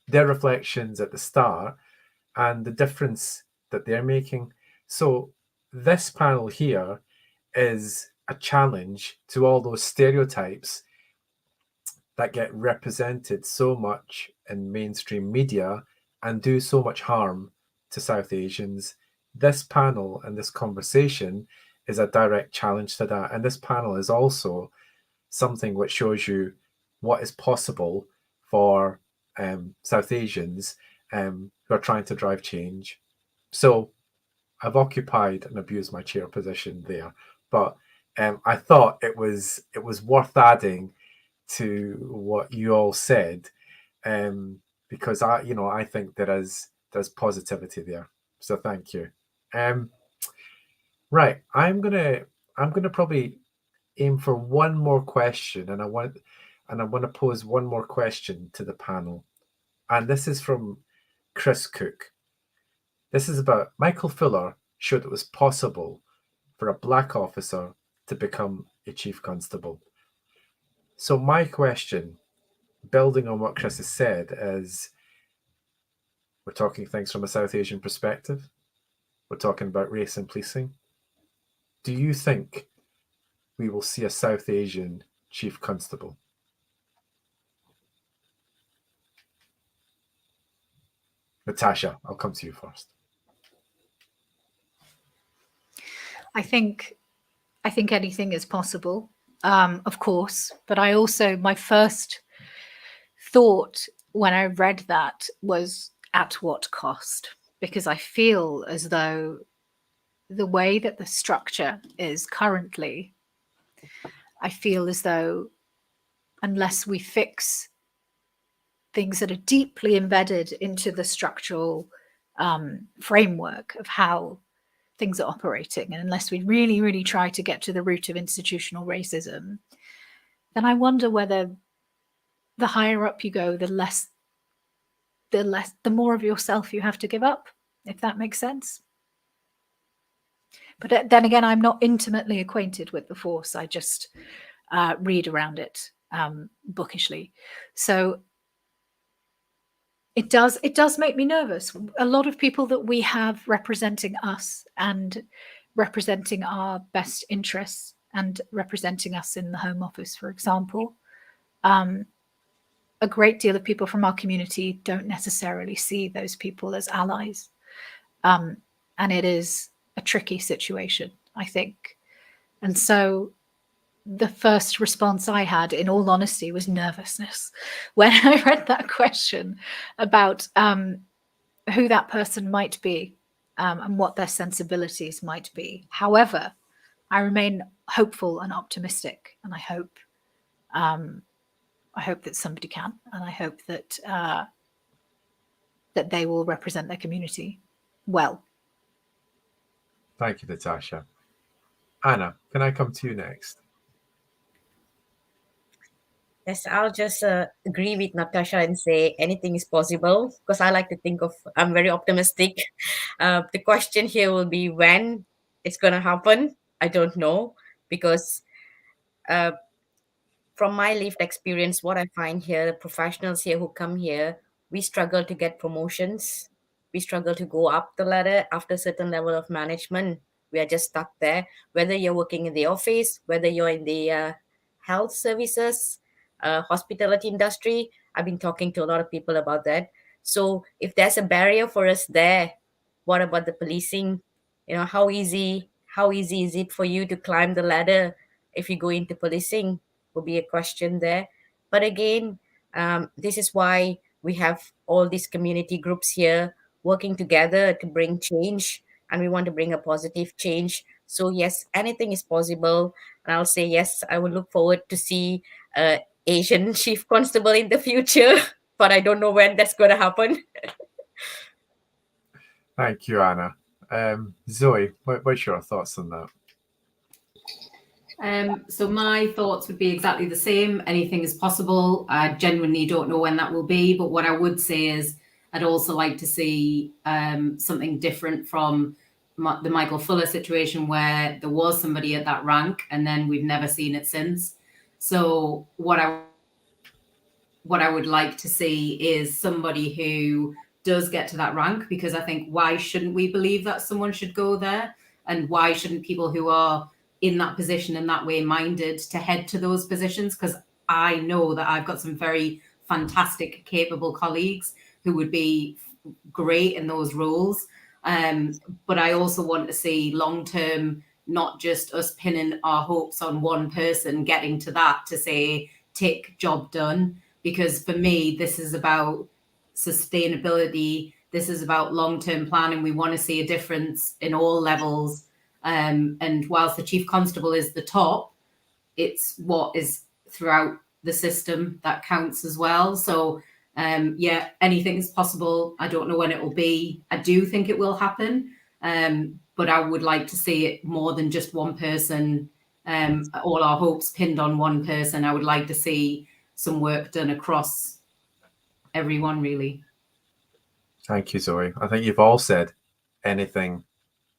their reflections at the start and the difference that they're making. So this panel here is a challenge to all those stereotypes that get represented so much in mainstream media and do so much harm to South Asians. This panel and this conversation is a direct challenge to that. And this panel is also something which shows you what is possible for South Asians who are trying to drive change. So I've occupied and abused my chair position there, but I thought it was worth adding to what you all said, because I think there's positivity there. So thank you. Right, I'm gonna probably aim for one more question, and I want to pose one more question to the panel, and this is from Chris Cook. This is about Michael Fuller showed it was possible for a black officer to become a chief constable. So my question, building on what Chris has said, is we're talking things from a South Asian perspective. We're talking about race and policing. Do you think we will see a South Asian chief constable? Natasha, I'll come to you first. I think anything is possible, of course, but I also, my first thought when I read that was at what cost? Because I feel as though the way that the structure is currently, I feel as though unless we fix things that are deeply embedded into the structural framework of how things are operating, and unless we really, really try to get to the root of institutional racism, then I wonder whether the higher up you go, the more of yourself you have to give up, if that makes sense. But then again, I'm not intimately acquainted with the force. I just read around it bookishly. So it does make me nervous. A lot of people that we have representing us and representing our best interests and representing us in the Home Office, for example. A great deal of people from our community don't necessarily see those people as allies. And it is a tricky situation, I think. And so the first response I had, in all honesty, was nervousness when I read that question about who that person might be and what their sensibilities might be. However, I remain hopeful and optimistic, and I hope that somebody can, and I hope that that they will represent their community well. Thank you, Natasha. Anna, can I come to you next? Yes, I'll just agree with Natasha and say anything is possible, because I like to think of, I'm very optimistic. The question here will be when it's going to happen. I don't know, because from my lived experience, what I find here, the professionals here who come here, we struggle to get promotions. We struggle to go up the ladder after a certain level of management. We are just stuck there. Whether you're working in the office, whether you're in the health services, hospitality industry, I've been talking to a lot of people about that. So if there's a barrier for us there, what about the policing? How easy is it for you to climb the ladder if you go into policing? Will be a question there. But again, this is why we have all these community groups here working together to bring change, and we want to bring a positive change. So yes, anything is possible, and I'll say yes, I will look forward to see Asian chief constable in the future, but I don't know when that's going to happen. Thank you, Anna. Zoe, what's your thoughts on that? So my thoughts would be exactly the same. Anything is possible. I genuinely don't know when that will be, but what I would say is I'd also like to see something different from the Michael Fuller situation, where there was somebody at that rank and then we've never seen it since. So what I would like to see is somebody who does get to that rank, because I think, why shouldn't we believe that someone should go there? And why shouldn't people who are in that position and that way minded to head to those positions? Because I know that I've got some very fantastic, capable colleagues who would be great in those roles. But I also want to see long-term, not just us pinning our hopes on one person getting to that to say, tick, job done. Because for me, this is about sustainability. This is about long-term planning. We want to see a difference in all levels. And whilst the chief constable is the top, it's what is throughout the system that counts as well. So yeah, anything's possible. I don't know when it will be. I do think it will happen, but I would like to see it more than just one person. All our hopes pinned on one person. I would like to see some work done across everyone, really. Thank you, Zoe. I think you've all said anything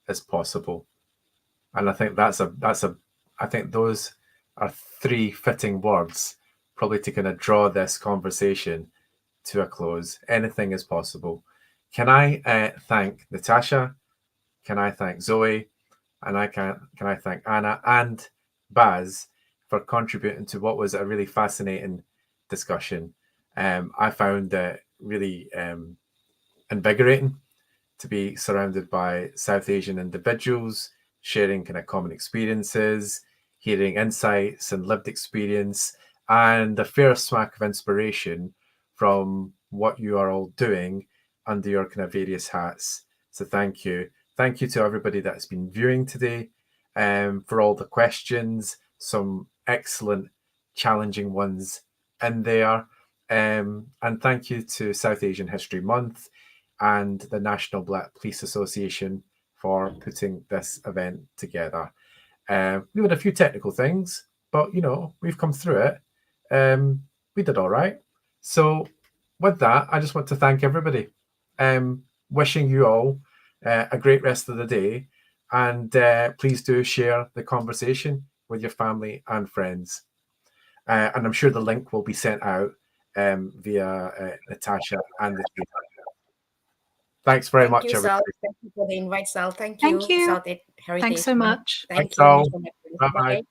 is possible. And I think I think those are three fitting words, probably to kind of draw this conversation to a close. Anything is possible. Can I thank Natasha? Can I thank Zoe? And can I thank Anna and Baz for contributing to what was a really fascinating discussion. I found it really invigorating to be surrounded by South Asian individuals, sharing kind of common experiences, hearing insights and lived experience, and a fair smack of inspiration from what you are all doing under your kind of various hats. So thank you. Thank you to everybody that's been viewing today, for all the questions, some excellent, challenging ones in there. And thank you to South Asian History Month and the National Black Police Association for putting this event together. We had a few technical things, but we've come through it. We did all right. So with that, I just want to thank everybody. Wishing you all a great rest of the day, and please do share the conversation with your family and friends. And I'm sure the link will be sent out via Natasha and the team. Thanks very much, everybody. Sal. Thank you for the invite, Sal. Thank Thank you. you. South Heritage. Thanks so much. Thank Sal. you. Bye-bye.